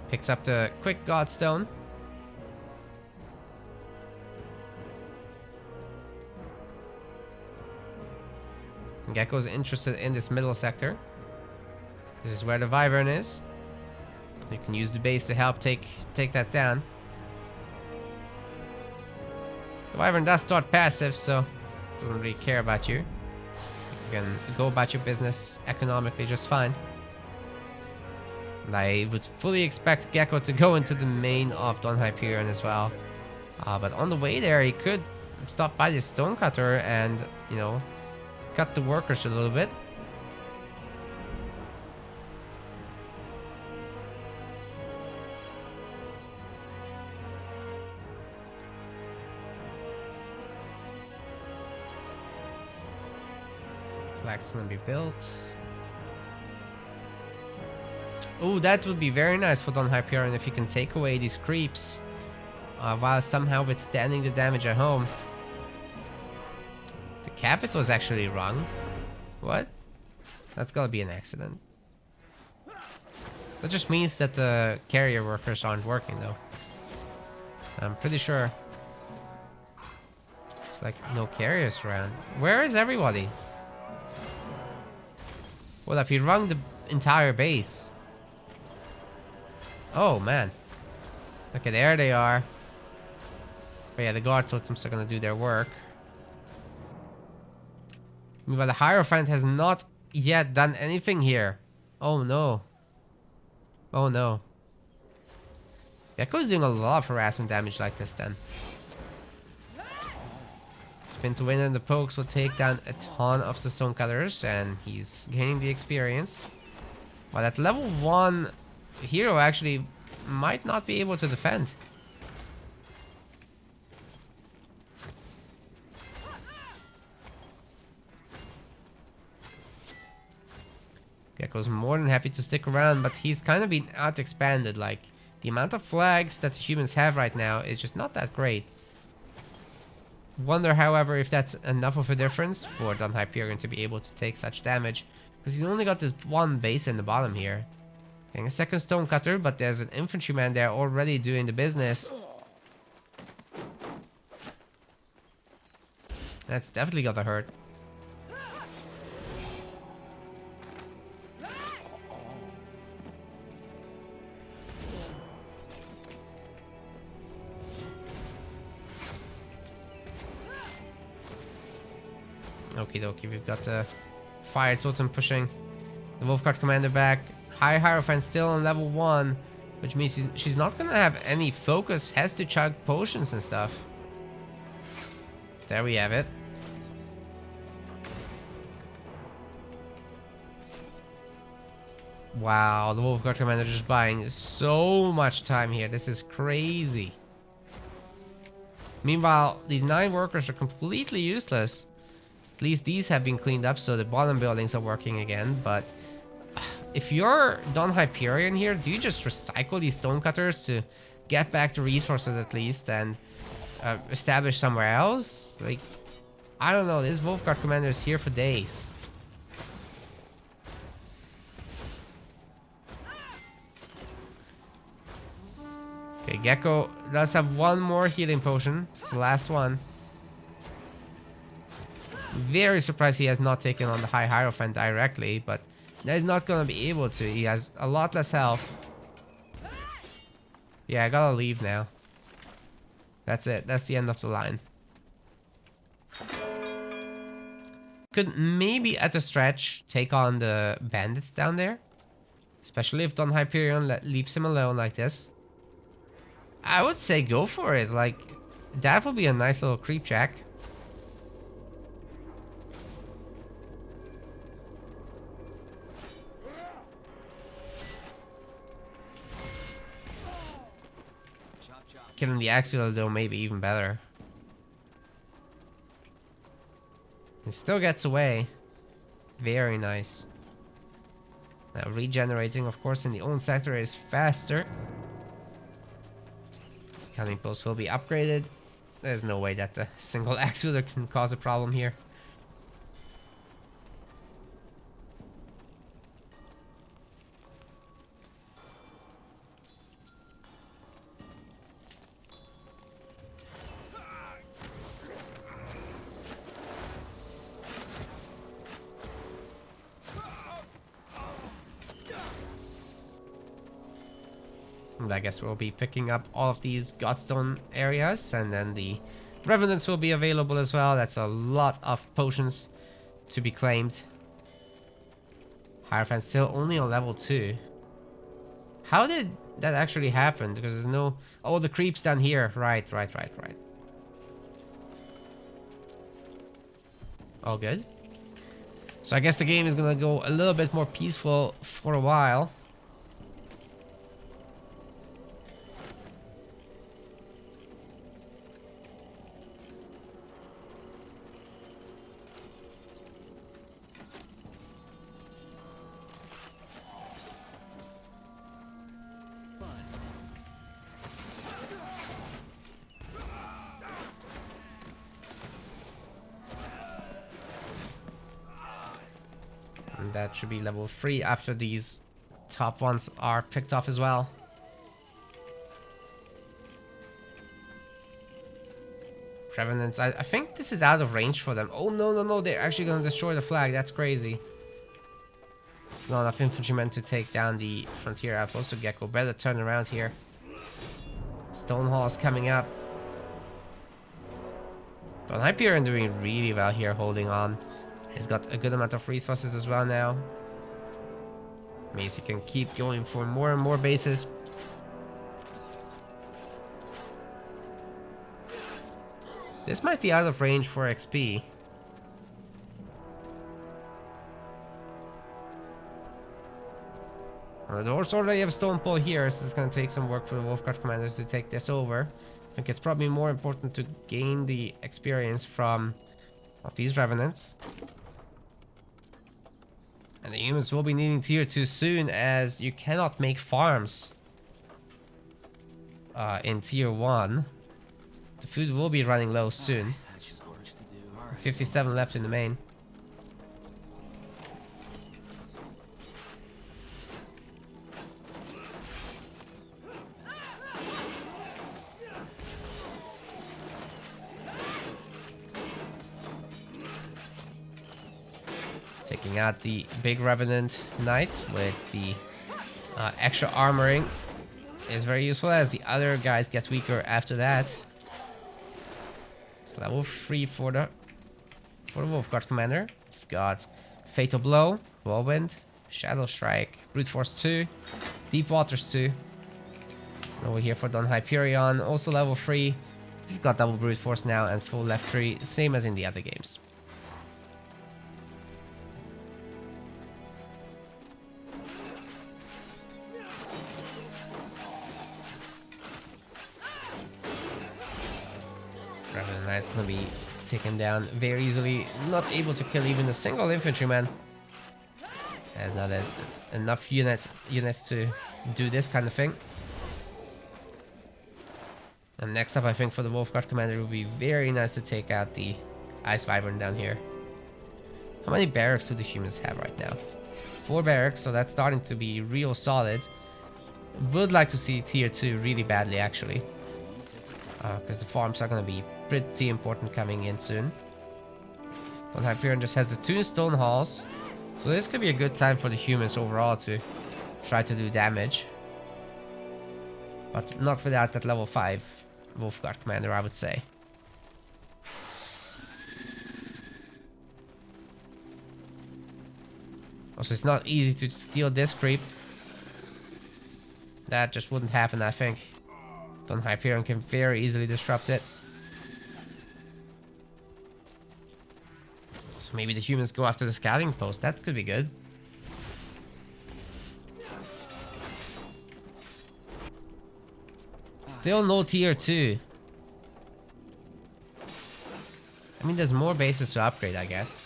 Picks up the quick Godstone. Geko's interested in this middle sector. This is where the Wyvern is. You can use the base to help take that down. The Wyvern does start passive, so it doesn't really care about you. You can go about your business economically just fine. And I would fully expect Geko to go into the main of DonHyperion as well. But on the way there, he could stop by the Stonecutter and, you know, cut the workers a little bit. Flag's gonna be built. Oh, that would be very nice for DonHyperion if he can take away these creeps while somehow withstanding the damage at home. The capital is actually wrong. What? That's gotta be an accident. That just means that the carrier workers aren't working though. I'm pretty sure. It's like no carriers around. Where is everybody? Well, if he rung the entire base. Oh man. Okay, there they are. But yeah, the guard totems are gonna do their work. Meanwhile, the Hierophant has not yet done anything here. Oh no. Oh no. Geko's doing a lot of harassment damage like this then. Spin to win and the pokes will take down a ton of the stonecutters and he's gaining the experience. But at level 1, hero actually might not be able to defend. Geko's more than happy to stick around, but he's kind of been out-expanded. Like, the amount of flags that the humans have right now is just not that great. Wonder, however, if that's enough of a difference for DonHyperion to be able to take such damage. Because he's only got this one base in the bottom here. Getting a second stonecutter, but there's an infantryman there already doing the business. That's definitely gotta hurt. Okie dokie, we've got the fire totem pushing the Wolfguard commander back. High Hierophant still on level 1, which means she's not gonna have any focus, has to chug potions and stuff. There we have it. Wow, the Wolfguard commander just buying so much time here. This is crazy. Meanwhile, these 9 workers are completely useless. At least these have been cleaned up, so the bottom buildings are working again. But if you're DonHyperion here, do you just recycle these stonecutters to get back the resources at least and establish somewhere else? Like, I don't know. This Wolfguard commander is here for days. Okay, Geko does have one more healing potion. It's the last one. Very surprised he has not taken on the High Hierophant directly, but he's not gonna be able to. He has a lot less health. Yeah, I gotta leave now. That's it. That's the end of the line. Could maybe at the stretch take on the bandits down there. Especially if DonHyperion leaves him alone like this. I would say go for it. Like, that would be a nice little creep check. Killing the axe wielder though, maybe even better. It still gets away. Very nice. Now regenerating, of course, in the own sector is faster. Scanning post will be upgraded. There's no way that the single axe wielder can cause a problem here. And I guess we'll be picking up all of these Godstone areas, and then the Revenants will be available as well. That's a lot of potions to be claimed. Hierophant still only on level 2. How did that actually happen? Because there's no... Oh, the creeps down here. Right. All good. So I guess the game is gonna go a little bit more peaceful for a while. that should be level 3 after these top ones are picked off as well. Revenants, I think this is out of range for them. Oh, no, no, no, they're actually going to destroy the flag. That's crazy. It's not enough infantrymen to take down the frontier outpost, so Geko better turn around here. Stone Hall's coming up. DonHyperion doing really well here, holding on. He's got a good amount of resources as well now. Means he can keep going for more and more bases. This might be out of range for XP. The Dwarves already have Stone Pole here, so it's going to take some work for the Wolfguard commanders to take this over. I think it's probably more important to gain the experience from these Revenants. And the humans will be needing tier 2 soon, as you cannot make farms in tier 1. The food will be running low soon. 57 left in the main. Taking out the big Revenant Knight with the extra armoring is very useful, as the other guys get weaker after that. It's level 3 for the Wolfguard commander. We've got Fatal Blow, Whirlwind, Shadow Strike, Brute Force 2, Deep Waters 2. And over here for DonHyperion, also level 3. We've got double Brute Force now and full left 3, same as in the other games. Revenant Knight's gonna be taken down very easily, not able to kill even a single infantryman, as not as enough units to do this kind of thing. And next up, I think for the Wolfguard commander, it would be very nice to take out the Ice Wyvern down here. How many barracks do the humans have right now? 4 barracks, so that's starting to be real solid. Would like to see tier 2 really badly, actually, because the farms are going to be pretty important coming in soon. DonHyperion just has the 2 stone halls, so this could be a good time for the humans overall to try to do damage, but not without that level 5 Wolfguard commander, I would say. Also, it's not easy to steal this creep. That just wouldn't happen, I think. DonHyperion can very easily disrupt it. So maybe the humans go after the scouting post. That could be good. Still no tier 2. I mean, there's more bases to upgrade, I guess.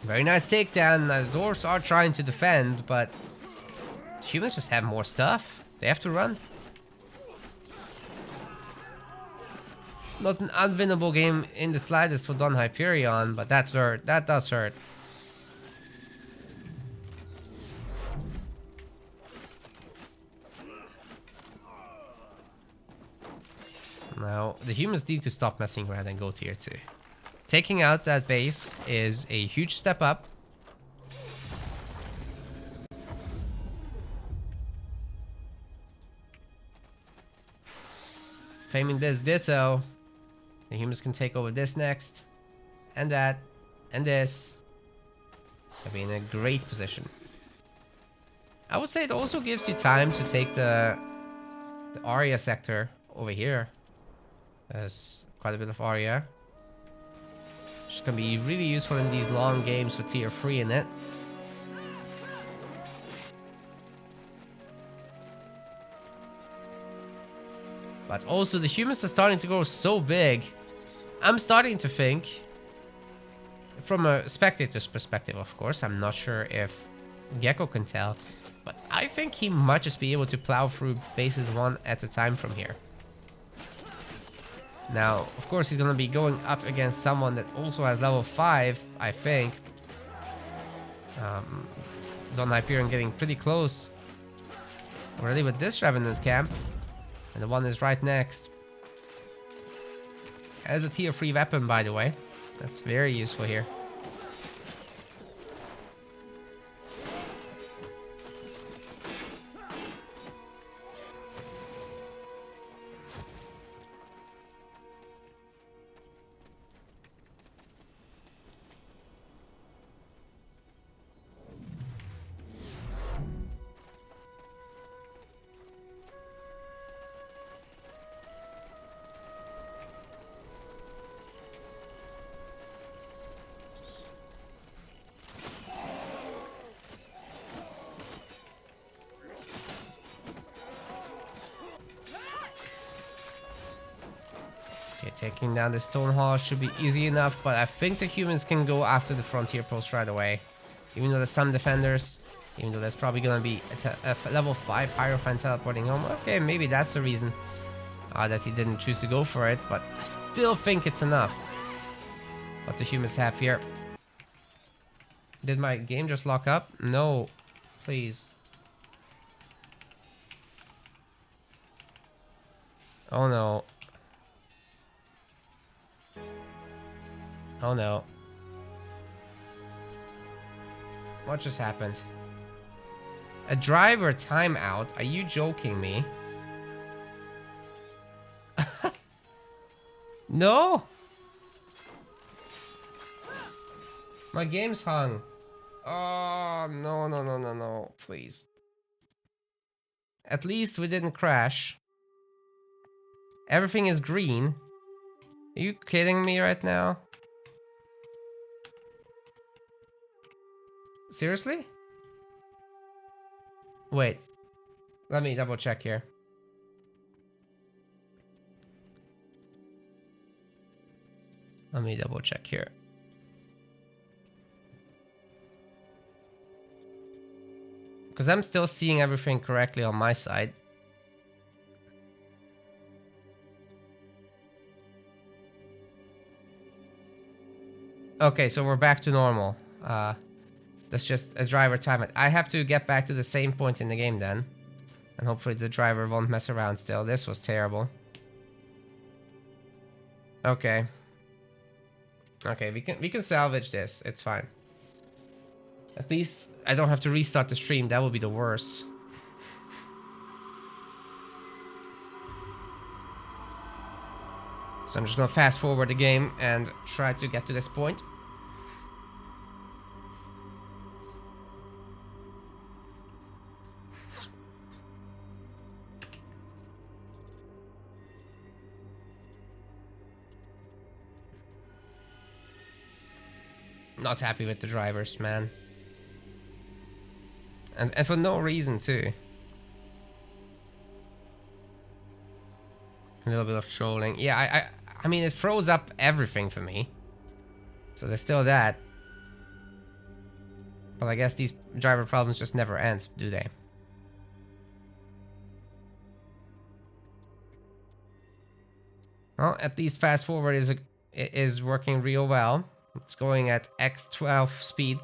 Very nice takedown. The dwarves are trying to defend, but humans just have more stuff. They have to run. Not an unwinnable game in the slightest for DonHyperion, but that hurt. That does hurt. Now, the humans need to stop messing around and go tier 2. Taking out that base is a huge step up. Claiming this ditto. The humans can take over this next. And that. And this. They'll be in a great position. I would say it also gives you time to take the Aria sector over here. There's quite a bit of Aria, which can be really useful in these long games with tier 3 in it. But also the humans are starting to grow so big. I'm starting to think, from a spectator's perspective of course, I'm not sure if Geko can tell. But I think he might just be able to plow through bases one at a time from here. Now, of course, he's going to be going up against someone that also has level 5, I think. DonHyperion getting pretty close already with this Revenant camp. And the one is right next. Has a tier 3 weapon, by the way. That's very useful here. Okay, taking down the stone hall should be easy enough, but I think the humans can go after the frontier post right away. Even though there's some defenders, even though there's probably gonna be a level 5 Hierophant teleporting home. Okay, maybe that's the reason that he didn't choose to go for it, but I still think it's enough what the humans have here. Did my game just lock up? No, please. Oh no. Oh no. What just happened? A driver timeout? Are you joking me? No! My game's hung. Oh, no, no, no, no, no. Please. At least we didn't crash. Everything is green. Are you kidding me right now? Seriously? Wait. Let me double check here. Let me double check here. Because I'm still seeing everything correctly on my side. Okay, so we're back to normal. That's just a driver timeout. I have to get back to the same point in the game then. And hopefully the driver won't mess around still. This was terrible. Okay. Okay, we can salvage this. It's fine. At least I don't have to restart the stream. That would be the worst. So I'm just gonna fast forward the game and try to get to this point. Not happy with the drivers, man. And for no reason too. A little bit of trolling. Yeah, I mean, it froze up everything for me. So there's still that. But I guess these driver problems just never end, do they? Well, at least fast forward is working real well. It's going at X12 speed.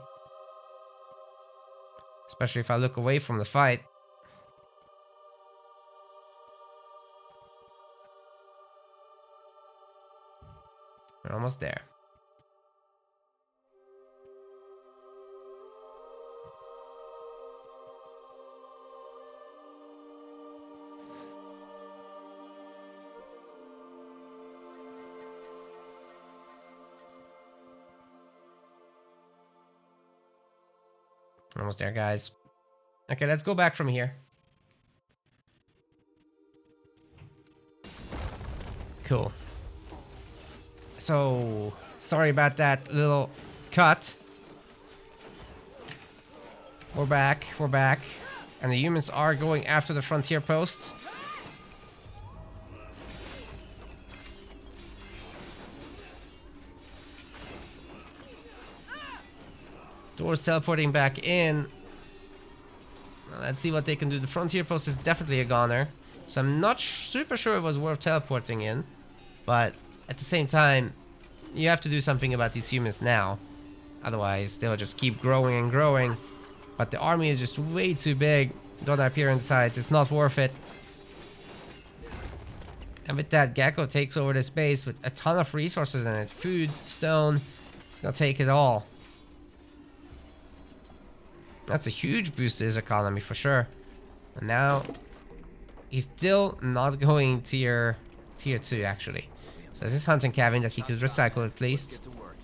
Especially if I look away from the fight. We're almost there. Almost there, guys. Okay, let's go back from here. Cool. So, sorry about that little cut. We're back, and the humans are going after the frontier post. Doors teleporting back in. Let's see what they can do. The frontier post is definitely a goner, so I'm not super sure it was worth teleporting in. But at the same time, you have to do something about these humans now. Otherwise, they'll just keep growing and growing. But the army is just way too big. DonHyperion decides it's not worth it. And with that, Geko takes over this base with a ton of resources in it. Food, stone. He's gonna take it all. That's a huge boost to his economy for sure. And now, he's still not going tier 2 actually. So this is hunting cabin that he could recycle at least. Get to work.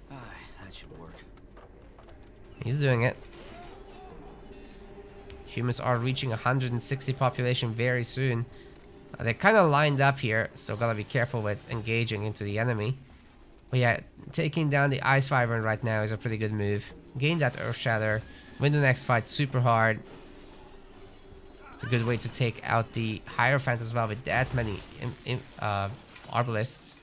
That should work. He's doing it. Humans are reaching 160 population very soon. They're kind of lined up here, so gotta be careful with engaging into the enemy. But yeah, taking down the Ice Wyvern right now is a pretty good move. Gain that Earth Shatter, win the next fight super hard. It's a good way to take out the Hierophant as well with that many Arbalists.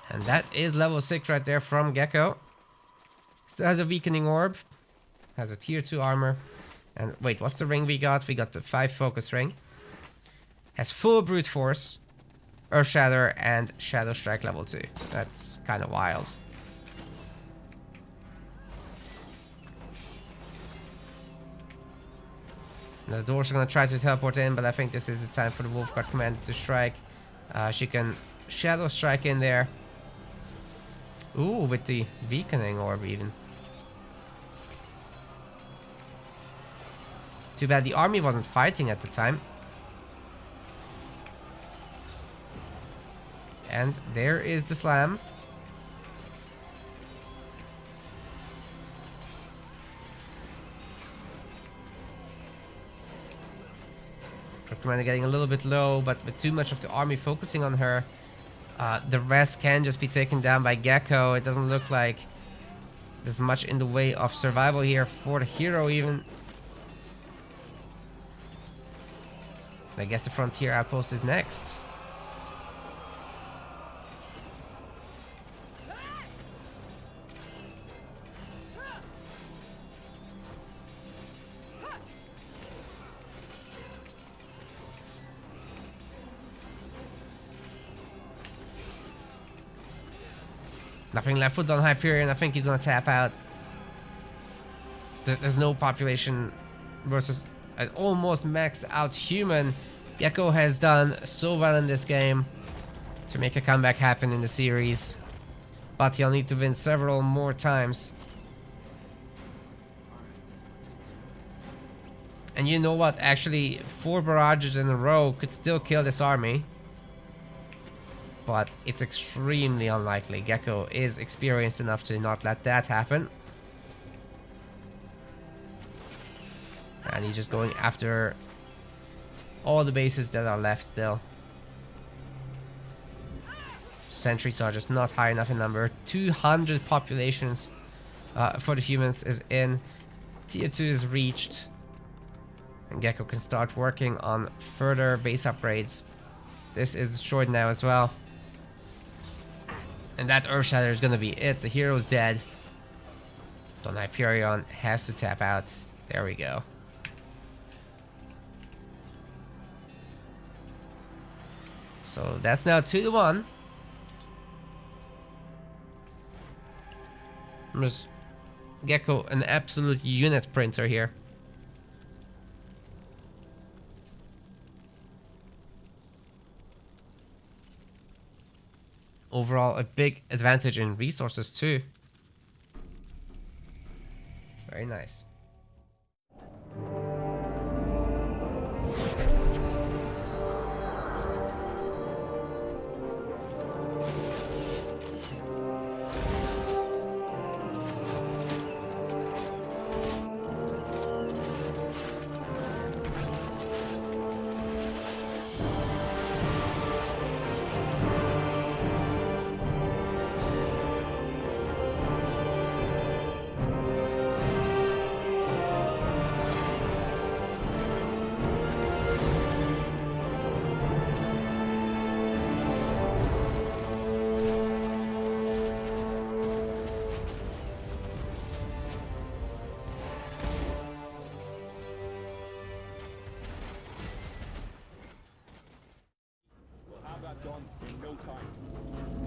And that is level 6 right there from Geko. Still has a weakening orb. Has a tier 2 armor. And wait, what's the ring we got? We got the 5 focus ring. Has full brute force, Earth Shatter, and Shadow Strike level 2. That's kind of wild. Now the dwarves are going to try to teleport in, but I think this is the time for the Wolfguard commander to strike. She can Shadow Strike in there. Ooh, with the weakening orb even. Too bad the army wasn't fighting at the time. And there is the slam. Commander getting a little bit low, but with too much of the army focusing on her, the rest can just be taken down by Geko. It doesn't look like there's much in the way of survival here for the hero even. I guess the frontier outpost is next. Nothing left with DonHyperion. I think he's gonna tap out. There's no population versus an almost maxed out human. Geko has done so well in this game to make a comeback happen in the series, but he'll need to win several more times. And you know what? Actually, 4 barrages in a row could still kill this army. But it's extremely unlikely. Geko is experienced enough to not let that happen. And he's just going after all the bases that are left still. Sentries are just not high enough in number. 200 populations for the humans is in. Tier 2 is reached. And Geko can start working on further base upgrades. This is destroyed now as well. And that Earth Shatter is gonna be it. The hero's dead. DonHyperion has to tap out. There we go. So that's now 2-1. Just Geko, an absolute unit printer here. Overall, a big advantage in resources too. Very nice.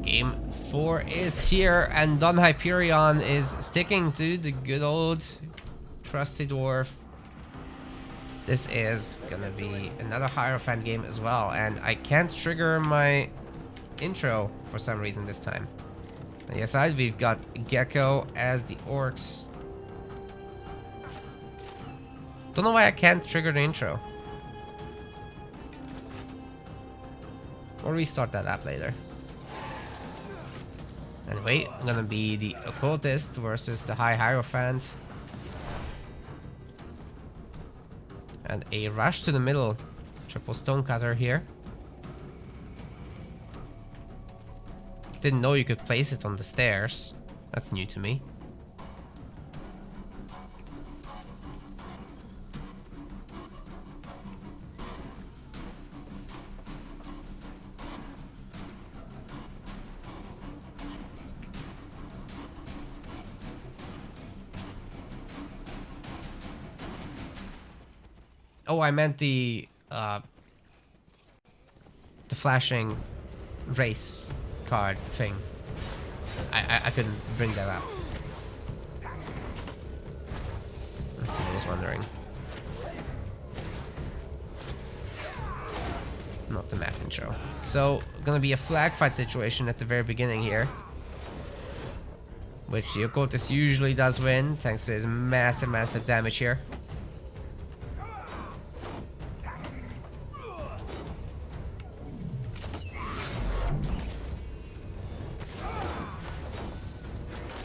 Game 4 is here, and DonHyperion is sticking to the good old trusty dwarf. This is gonna be another Hierophant game as well, and I can't trigger my intro for some reason this time. On the other side, we've got Geko as the orcs. Don't know why I can't trigger the intro. Or restart that app later. Anyway, I'm gonna be the occultist versus the high hierophant. And a rush to the middle. Triple stonecutter here. Didn't know you could place it on the stairs. That's new to me. Oh, I meant the flashing race card thing. I couldn't bring that up. That's what I was wondering. Not the map intro. So, gonna be a flag fight situation at the very beginning here. Which the occultist usually does win, thanks to his massive damage here.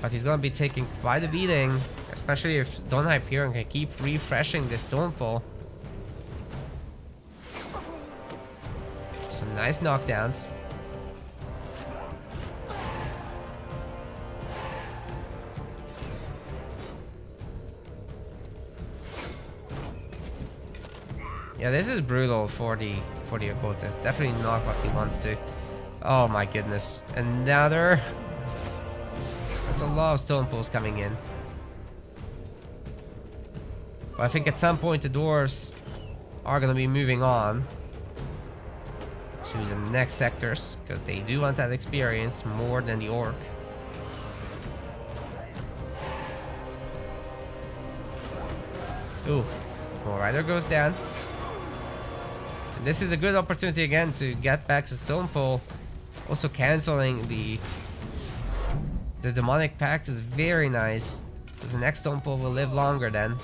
But he's gonna be taking quite a beating, especially if DonHyperion can keep refreshing this stone pole. Some nice knockdowns. Yeah, this is brutal for the occultist. Definitely not what he wants to. Oh my goodness. Another. That's a lot of stone poles coming in. But I think at some point the dwarves are gonna be moving on to the next sectors, because they do want that experience more than the orc. Ooh, Bull Rider goes down. And this is a good opportunity again to get back to stone pole. Also canceling the demonic pact is very nice, because the next stone pole will live longer then.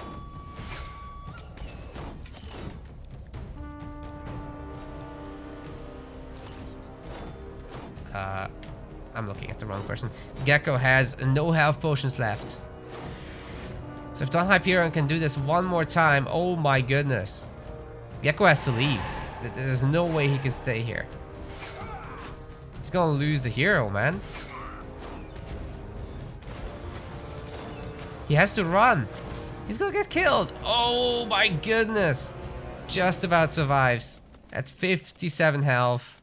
I'm looking at the wrong person. Geko has no health potions left. So if DonHyperion can do this one more time, oh my goodness. Geko has to leave. There's no way he can stay here. He's gonna lose the hero, man. He has to run. He's gonna get killed. Oh my goodness. Just about survives at 57 health.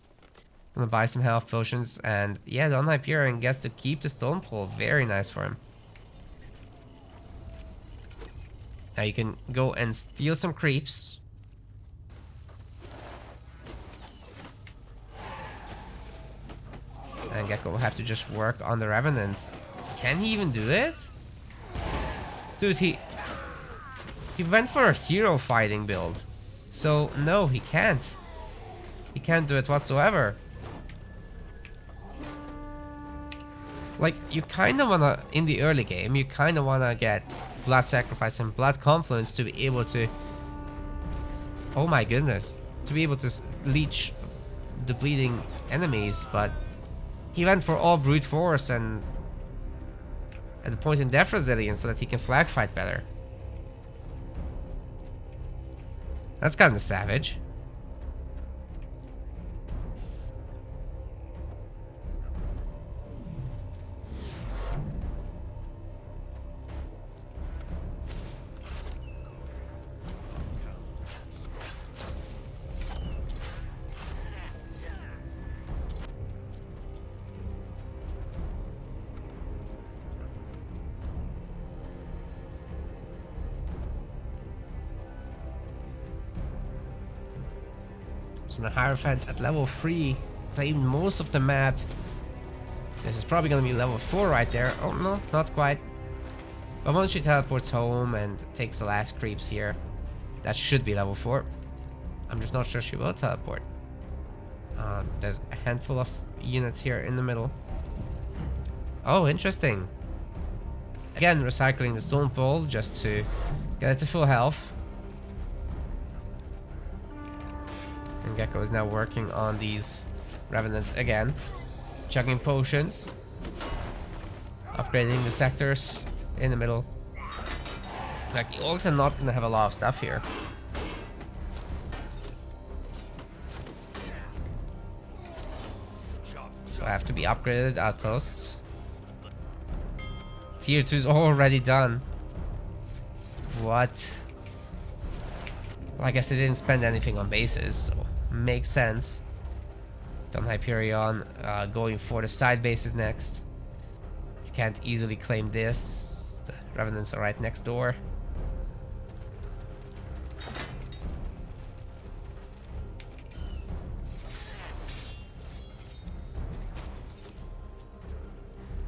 Gonna buy some health potions, and yeah, DonHyperion gets to keep the stone pole. Very nice for him. Now you can go and steal some creeps. And Geko will have to just work on the revenants. Can he even do it? Dude, he went for a hero fighting build. So no, he can't. He can't do it whatsoever. Like, you kind of wanna, in the early game, you kind of wanna get Blood Sacrifice and Blood Confluence to be able to... Oh my goodness. To be able to leech the bleeding enemies, but he went for all Brute Force and at the point in Death Resilience so that he can flag fight better. That's kind of savage. So the Hierophant at level 3 claimed most of the map. This is probably gonna be level 4 right there. Oh no, not quite. But once she teleports home and takes the last creeps here, that should be level 4. I'm just not sure she will teleport. There's a handful of units here in the middle. Oh, interesting. Again, recycling the stone pole just to get it to full health. And Geko is now working on these revenants again. Chugging potions. Upgrading the sectors in the middle. Like, the orcs are not gonna have a lot of stuff here. So I have to be upgraded outposts. Tier 2 is already done. What? Well, I guess they didn't spend anything on bases, so makes sense. DonHyperion going for the side bases next. You can't easily claim this. The revenants are right next door.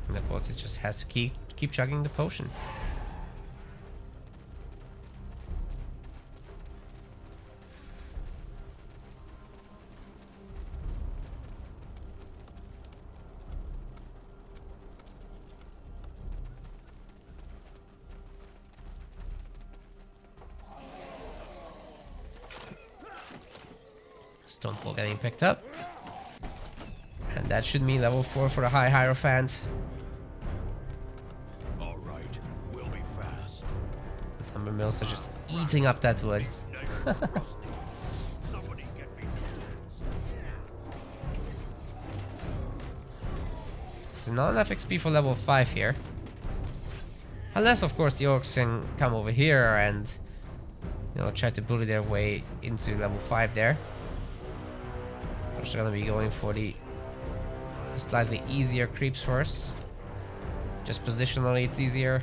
And the boss just has to keep chugging the potion. Stone pole getting picked up. And that should mean level 4 for the High Hierophant. Alright, we'll be fast. The Thunder Mills are just eating up that wood. Somebody get me So not enough XP for level 5 here. Unless of course the orcs can come over here and, you know, try to bully their way into level 5 there. They're gonna be going for the slightly easier creeps first. Just positionally it's easier.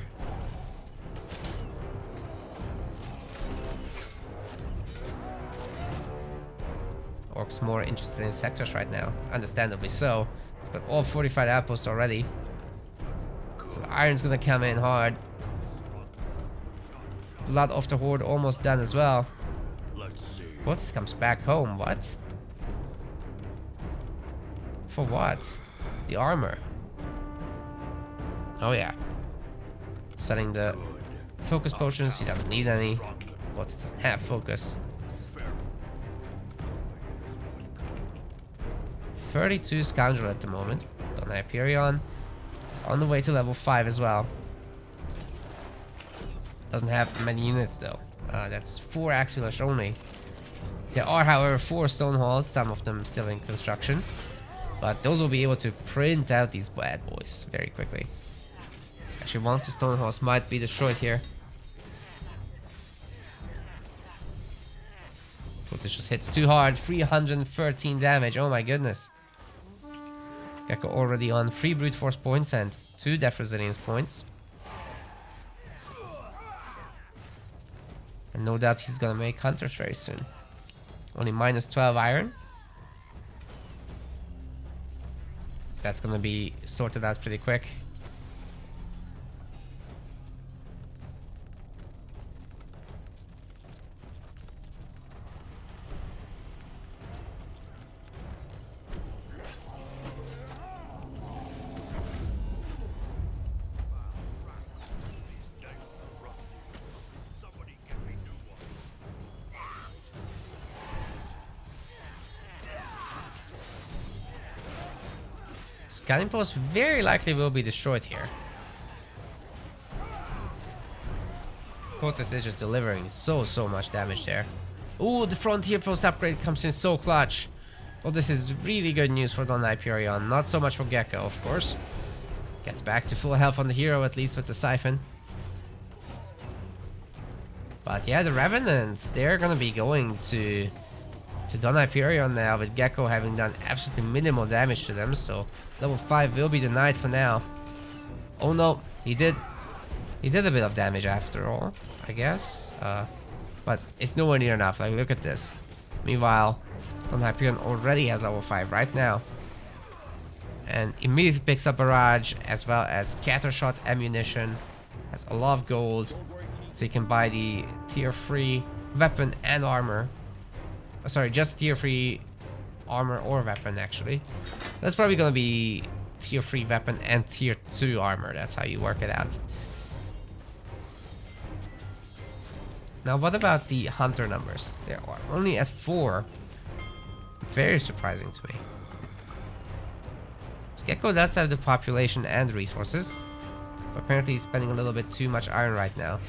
Orcs more interested in sectors right now, understandably so. But all fortified outposts already. So the iron's gonna come in hard. Blood of the Horde almost done as well. Let's see. Quartus comes back home, what? For what? The armor. Oh yeah. Setting the focus potions, he doesn't need any. Quartus doesn't have focus. 32 Scoundrel at the moment. DonHyperion is on the way to level 5 as well. Doesn't have many units though. That's 4 Axe Wielders only. There are, however, 4 Stone Halls, some of them still in construction. But those will be able to print out these bad boys very quickly. Actually, one of the Stone Halls might be destroyed here. But this just hits too hard. 313 damage. Oh my goodness. Geko already on 3 Brute Force points and 2 Death Resilience points. And no doubt he's gonna make Hunters very soon. Only minus 12 iron. That's gonna be sorted out pretty quick. Scanning post very likely will be destroyed here. Quartus is just delivering so much damage there. Ooh, the Frontier Post upgrade comes in so clutch. Well, this is really good news for DonHyperion. Not so much for Geko, of course. Gets back to full health on the hero, at least with the Siphon. But yeah, the Revenants, they're gonna be going to DonHyperion now, with Geko having done absolutely minimal damage to them, so level 5 will be denied for now. Oh no, he did a bit of damage after all, I guess. But it's nowhere near enough. Like, look at this. Meanwhile, DonHyperion already has level 5 right now. And immediately picks up barrage as well as scatter shot ammunition. Has a lot of gold. So you can buy the tier 3 weapon and armor. Sorry, just tier 3 armor or weapon actually. That's probably gonna be tier 3 weapon and tier 2 armor. That's how you work it out. Now what about the hunter numbers? They are only at 4. Very surprising to me. Geko does have the population and resources, but apparently he's spending a little bit too much iron right now.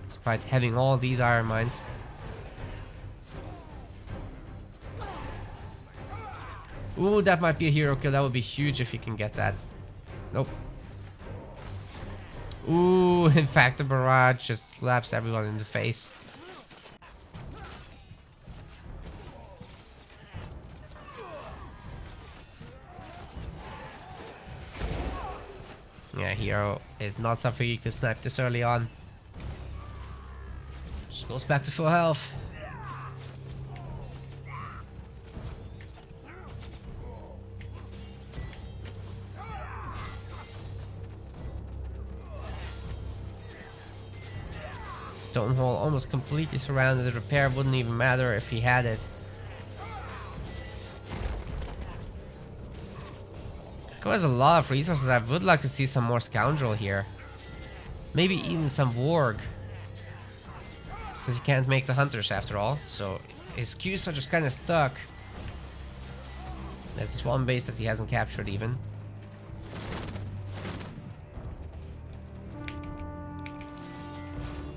Despite having all these iron mines. Ooh, that might be a hero kill. That would be huge if he can get that. Nope. Ooh, in fact, the barrage just slaps everyone in the face. Yeah, hero is not something you can snipe this early on. Just goes back to full health. Stone Hall almost completely surrounded. The repair wouldn't even matter if he had it. Geko has a lot of resources. I would like to see some more Scoundrel here. Maybe even some Warg. Since he can't make the Hunters after all. So his queues are just kind of stuck. There's this one base that he hasn't captured even.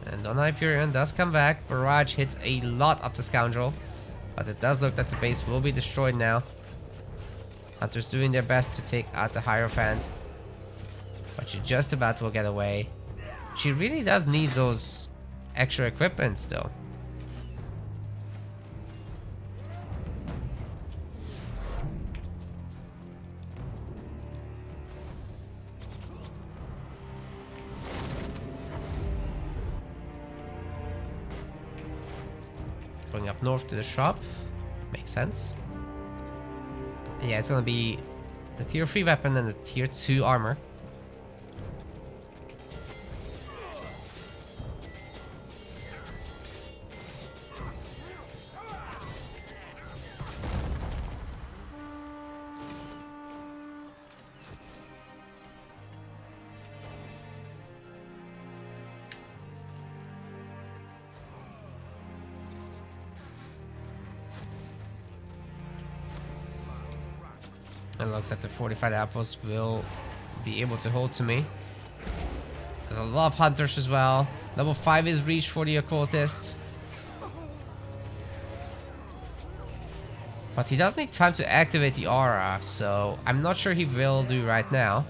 And DonHyperion does come back. Barrage hits a lot up the Scoundrel. But it does look that the base will be destroyed now. Hunters doing their best to take out the Hierophant. But she just about will get away. She really does need those extra equipments though. Going up north to the shop. Makes sense. And yeah, it's gonna be the tier 3 weapon and the tier 2 armor. And looks like the fortified outpost will be able to hold to me. There's a lot of hunters as well. Level 5 is reached for the occultist. But he does need time to activate the aura, so I'm not sure he will do right now.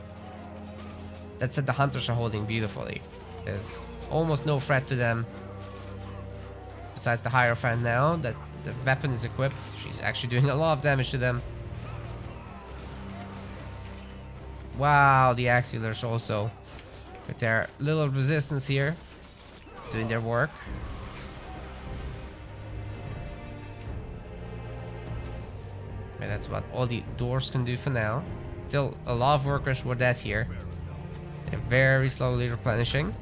That said, the hunters are holding beautifully. There's almost no threat to them. Besides the Hierophant now that the weapon is equipped. She's actually doing a lot of damage to them. Wow, the Axulers also with their little resistance here doing their work. And that's what all the doors can do for now. Still a lot of workers were dead here. They're very slowly replenishing.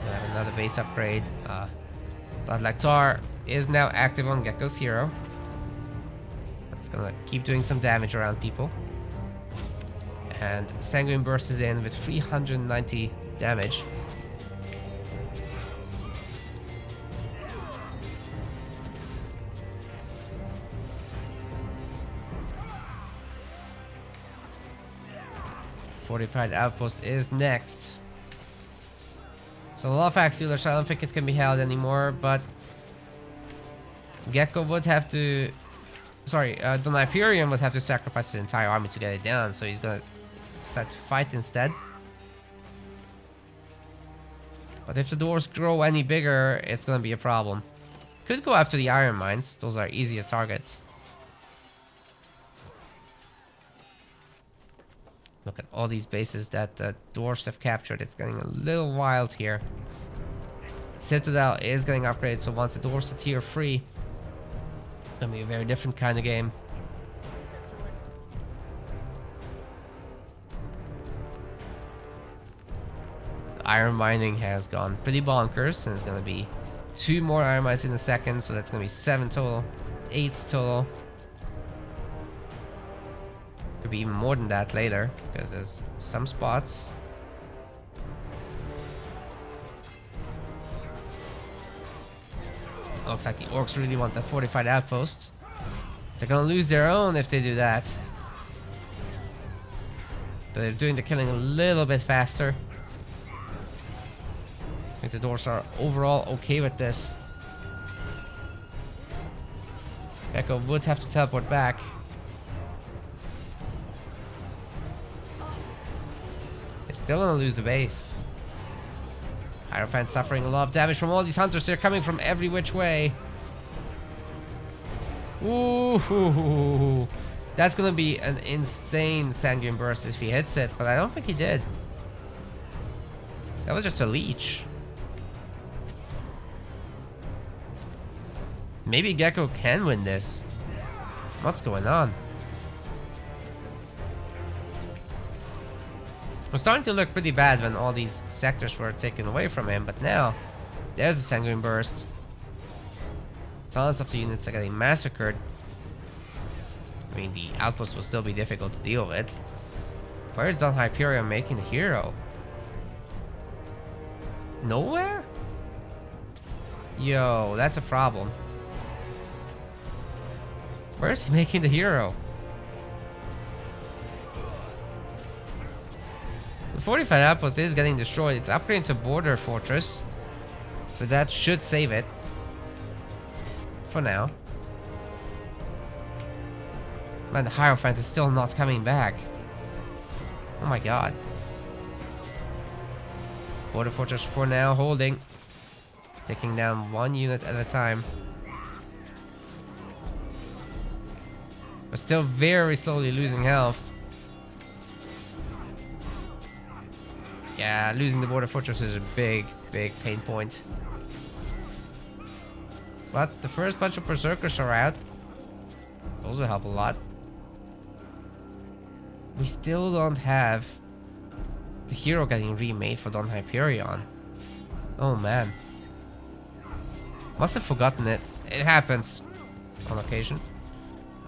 We have another base upgrade. Bloodlight Tar is now active on Geko's hero. It's gonna keep doing some damage around people. And Sanguine Burst is in with 390 damage. Fortified Outpost is next. So a lot of Axulers, I don't think it can be held anymore, but Geko would have to... Sorry, DonHyperion would have to sacrifice his entire army to get it down, so he's gonna decide to fight instead. But if the doors grow any bigger, it's gonna be a problem. Could go after the iron mines, those are easier targets. Look at all these bases that dwarves have captured. It's getting a little wild here. Citadel is getting upgraded, so once the dwarves are tier 3, It's gonna be a very different kind of game. Iron mining has gone pretty bonkers, and it's gonna be 2 more iron mines in a second, so that's gonna be 7 total, 8 total. Could be even more than that later, because there's some spots. Looks like the orcs really want that fortified outpost. They're gonna lose their own if they do that. But they're doing the killing a little bit faster. I think the dwarves are overall okay with this. Geko would have to teleport back. They're still gonna lose the base. Hierophant suffering a lot of damage from all these hunters. They're coming from every which way. Ooh, that's gonna be an insane sanguine burst if he hits it, but I don't think he did. That was just a leech. Maybe Geko can win this. What's going on? It was starting to look pretty bad when all these sectors were taken away from him, but now there's a sanguine burst. Tons of the units are getting massacred. I mean, the outpost will still be difficult to deal with. Where is DonHyperion making the hero? Nowhere? Yo, that's a problem. Where is he making the hero? The fortified outpost is getting destroyed. It's upgrading to border fortress, so that should save it for now. Man, the Hierophant is still not coming back. Oh my god. Border fortress for now, holding. Taking down 1 unit at a time. But still very slowly losing health. Yeah, losing the border fortress is a big pain point. But the first bunch of berserkers are out. Those will help a lot. We still don't have the hero getting remade for DonHyperion. Oh man. Must have forgotten it. It happens on occasion.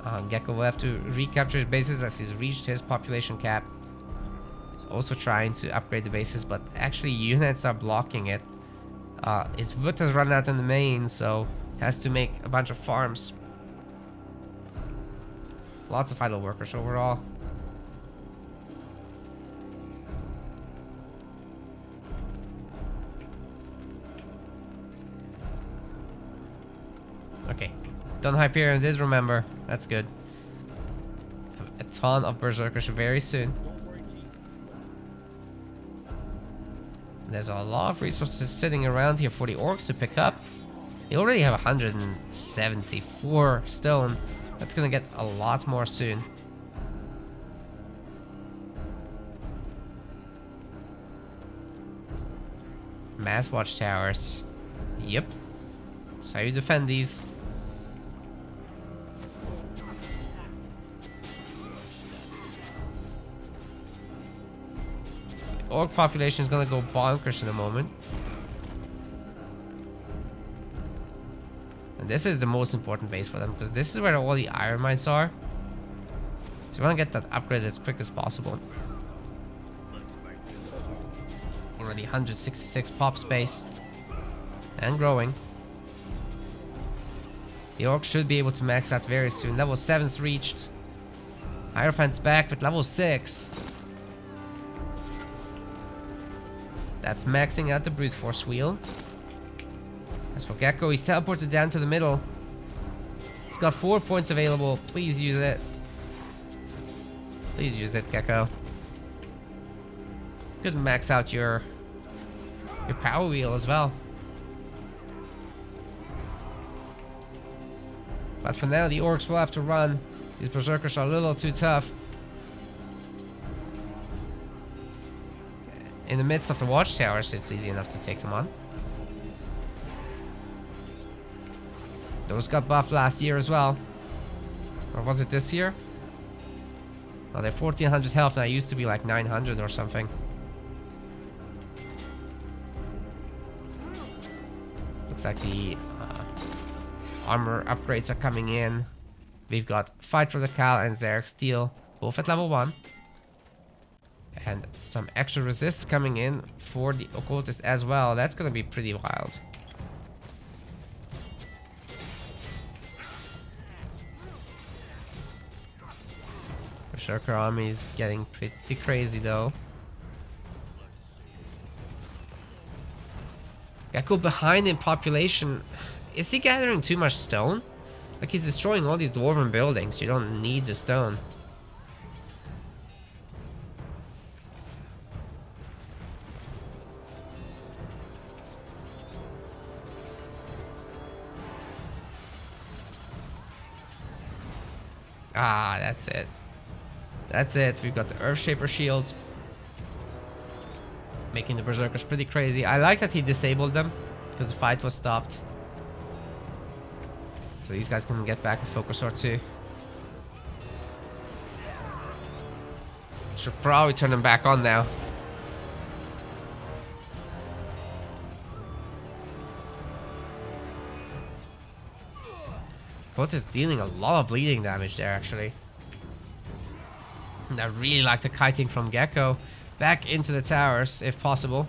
Geko will have to recapture his bases as he's reached his population cap. He's also trying to upgrade the bases, but actually units are blocking it. His wood has run out in the main, so has to make a bunch of farms. Lots of idle workers overall. Okay, DonHyperion did remember. That's good. Have a ton of berserkers very soon. There's a lot of resources sitting around here for the orcs to pick up. They already have 174 stone. That's gonna get a lot more soon. Mass watchtowers. Yep. That's how you defend these. So the orc population is gonna go bonkers in a moment. And this is the most important base for them, because this is where all the iron mines are. So you want to get that upgrade as quick as possible. Already 166 pop space. And growing. The orcs should be able to max that very soon. Level 7's reached. Hierophant's back with level 6. That's maxing out the brute force wheel. As for Geko, he's teleported down to the middle. He's got 4 points available. Please use it. Please use it, Geko. Could max out your power wheel as well. But for now, the orcs will have to run. These berserkers are a little too tough. In the midst of the watchtowers, it's easy enough to take them on. Those got buffed last year as well. Or was it this year? Well, they're 1400 health now. It used to be like 900 or something. Looks like the armor upgrades are coming in. We've got Fight for the Cal and Zarek Steel, both at level 1. And some extra resists coming in for the Occultist as well. That's gonna be pretty wild. Berserker army is getting pretty crazy though. Geko behind in population. Is he gathering too much stone? Like he's destroying all these dwarven buildings. You don't need the stone. Ah, that's it. That's it. We've got the Earthshaper shields. Making the Berserkers pretty crazy. I like that he disabled them because the fight was stopped. So these guys can get back a focus or two. Should probably turn them back on now. Both is dealing a lot of bleeding damage there actually. And I really like the kiting from Geko. Back into the towers if possible.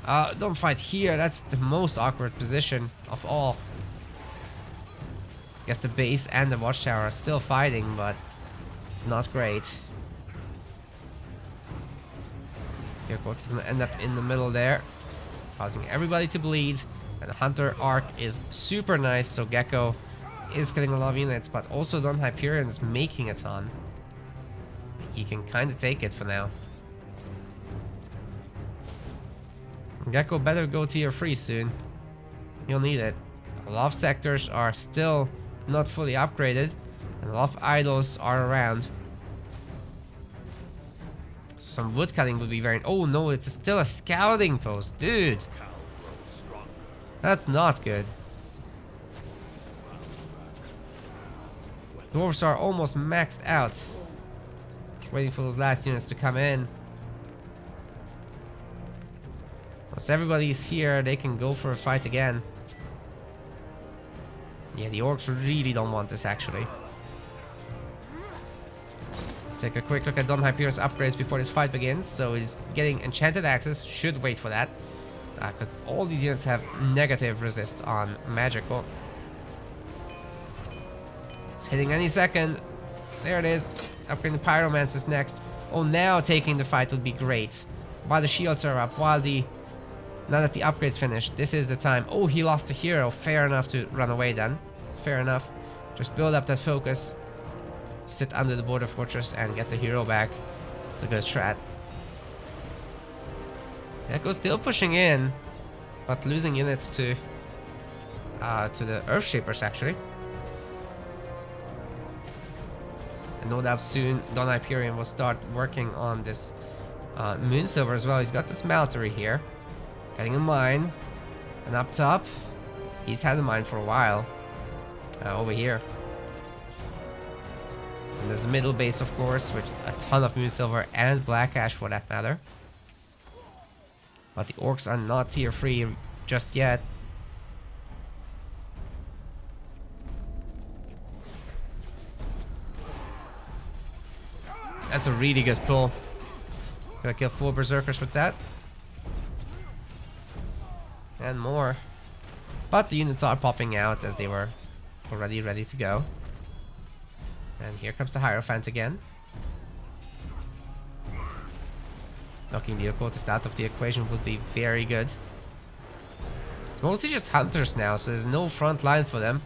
Don't fight here. That's the most awkward position of all. I guess the base and the watchtower are still fighting, but it's not great. Geko is going to end up in the middle there, causing everybody to bleed. And the Hunter arc is super nice, so Geko is killing a lot of units, but also DonHyperion's making a ton. He can kind of take it for now. Geko better go tier 3 soon. You'll need it. A lot of sectors are still not fully upgraded, and a lot of idols are around. So some wood cutting would be very... Oh no, it's still a scouting post, dude. That's not good. Dwarves are almost maxed out. Just waiting for those last units to come in. Once everybody's here, they can go for a fight again. Yeah, the orcs really don't want this actually. Let's take a quick look at DonHyperion's upgrades before this fight begins. So he's getting enchanted axes, should wait for that. Because all these units have negative resist on magical. It's hitting any second. There it is. It's upgrading the pyromancers next. Oh, now taking the fight would be great. While the shields are up, now that the upgrade's finished, this is the time. Oh, he lost a hero. Fair enough to run away then. Fair enough. Just build up that focus. Sit under the border fortress and get the hero back. It's a good strat. Geko's still pushing in, but losing units to the Earthshapers actually. And no doubt soon DonHyperion will start working on this Moonsilver as well. He's got the Smeltery here. Getting a mine. And up top, he's had a mine for a while. Over here. And there's a middle base, of course, with a ton of Moonsilver and Black Ash for that matter. But the orcs are not tier 3 just yet. That's a really good pull. Gonna kill 4 berserkers with that. And more. But the units are popping out as they were already ready to go. And here comes the Hierophant again. Knocking the Occultist out of the equation would be very good. It's mostly just Hunters now, so there's no front line for them.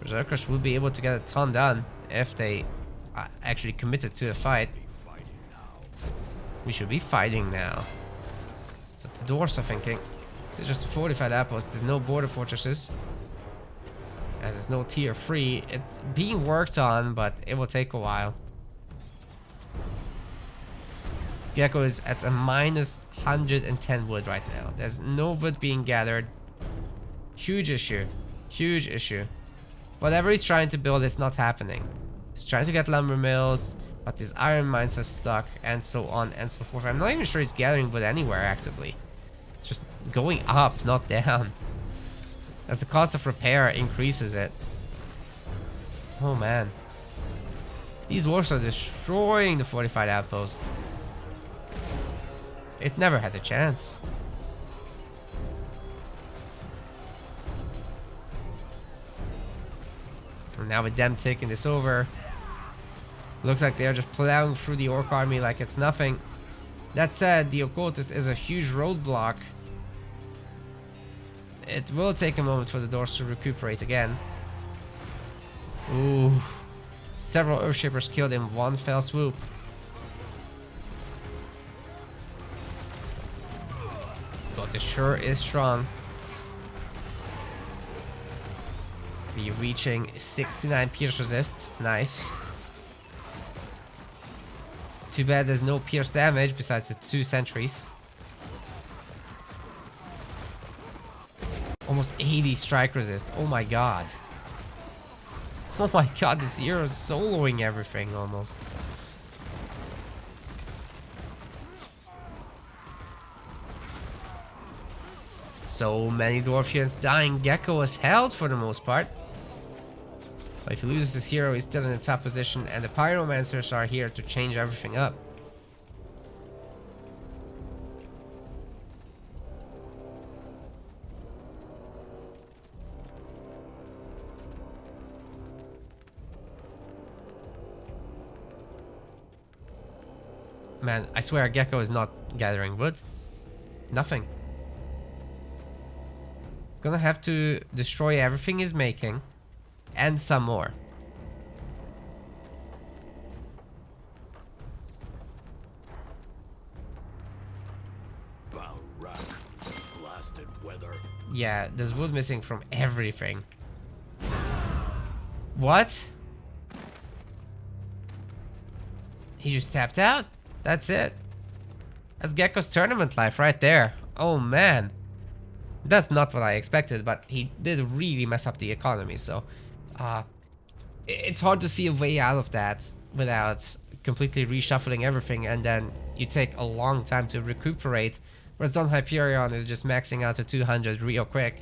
Berserkers will be able to get a ton done if they actually committed to a fight. We should be fighting now. That's what the dwarves are thinking. It's just a fortified outpost. There's no border fortresses. As there's no tier 3. It's being worked on, but it will take a while. Geko is at a minus 110 wood right now. There's no wood being gathered. Huge issue. Huge issue. Whatever he's trying to build is not happening. He's trying to get lumber mills, but his iron mines are stuck, and so on and so forth. I'm not even sure he's gathering wood anywhere actively. It's just going up, not down. As the cost of repair increases it. Oh man. These dwarfs are destroying the fortified outpost. It never had a chance. And now with them taking this over, looks like they're just plowing through the orc army like it's nothing. That said, the occultist is a huge roadblock. It will take a moment for the doors to recuperate again. Ooh. Several Earthshapers killed in one fell swoop. God, this sure is strong. Be reaching 69 pierce resist. Nice. Too bad there's no pierce damage besides the 2 sentries. Almost 80 strike resist. Oh my god. Oh my god, this hero is soloing everything almost. So many Dwarfians dying. Geko is held for the most part. But if he loses his hero, he's still in a tough position, and the Pyromancers are here to change everything up. Man, I swear Geko is not gathering wood. Nothing. He's gonna have to destroy everything he's making. And some more. Bound rack. Blasted weather. Yeah, there's wood missing from everything. What? He just tapped out? That's it. That's Gekko's tournament life right there. Oh man. That's not what I expected, but he did really mess up the economy, so... it's hard to see a way out of that without completely reshuffling everything, and then you take a long time to recuperate, whereas DonHyperion is just maxing out to 200 real quick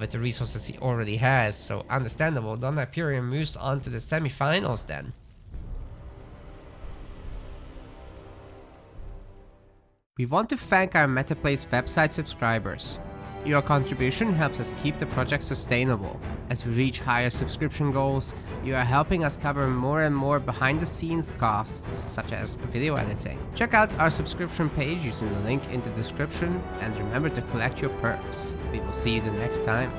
with the resources he already has, so understandable. DonHyperion moves on to the semifinals then. We want to thank our MetaPlace website subscribers. Your contribution helps us keep the project sustainable. As we reach higher subscription goals, you are helping us cover more and more behind-the-scenes costs, such as video editing. Check out our subscription page using the link in the description, and remember to collect your perks. We will see you the next time.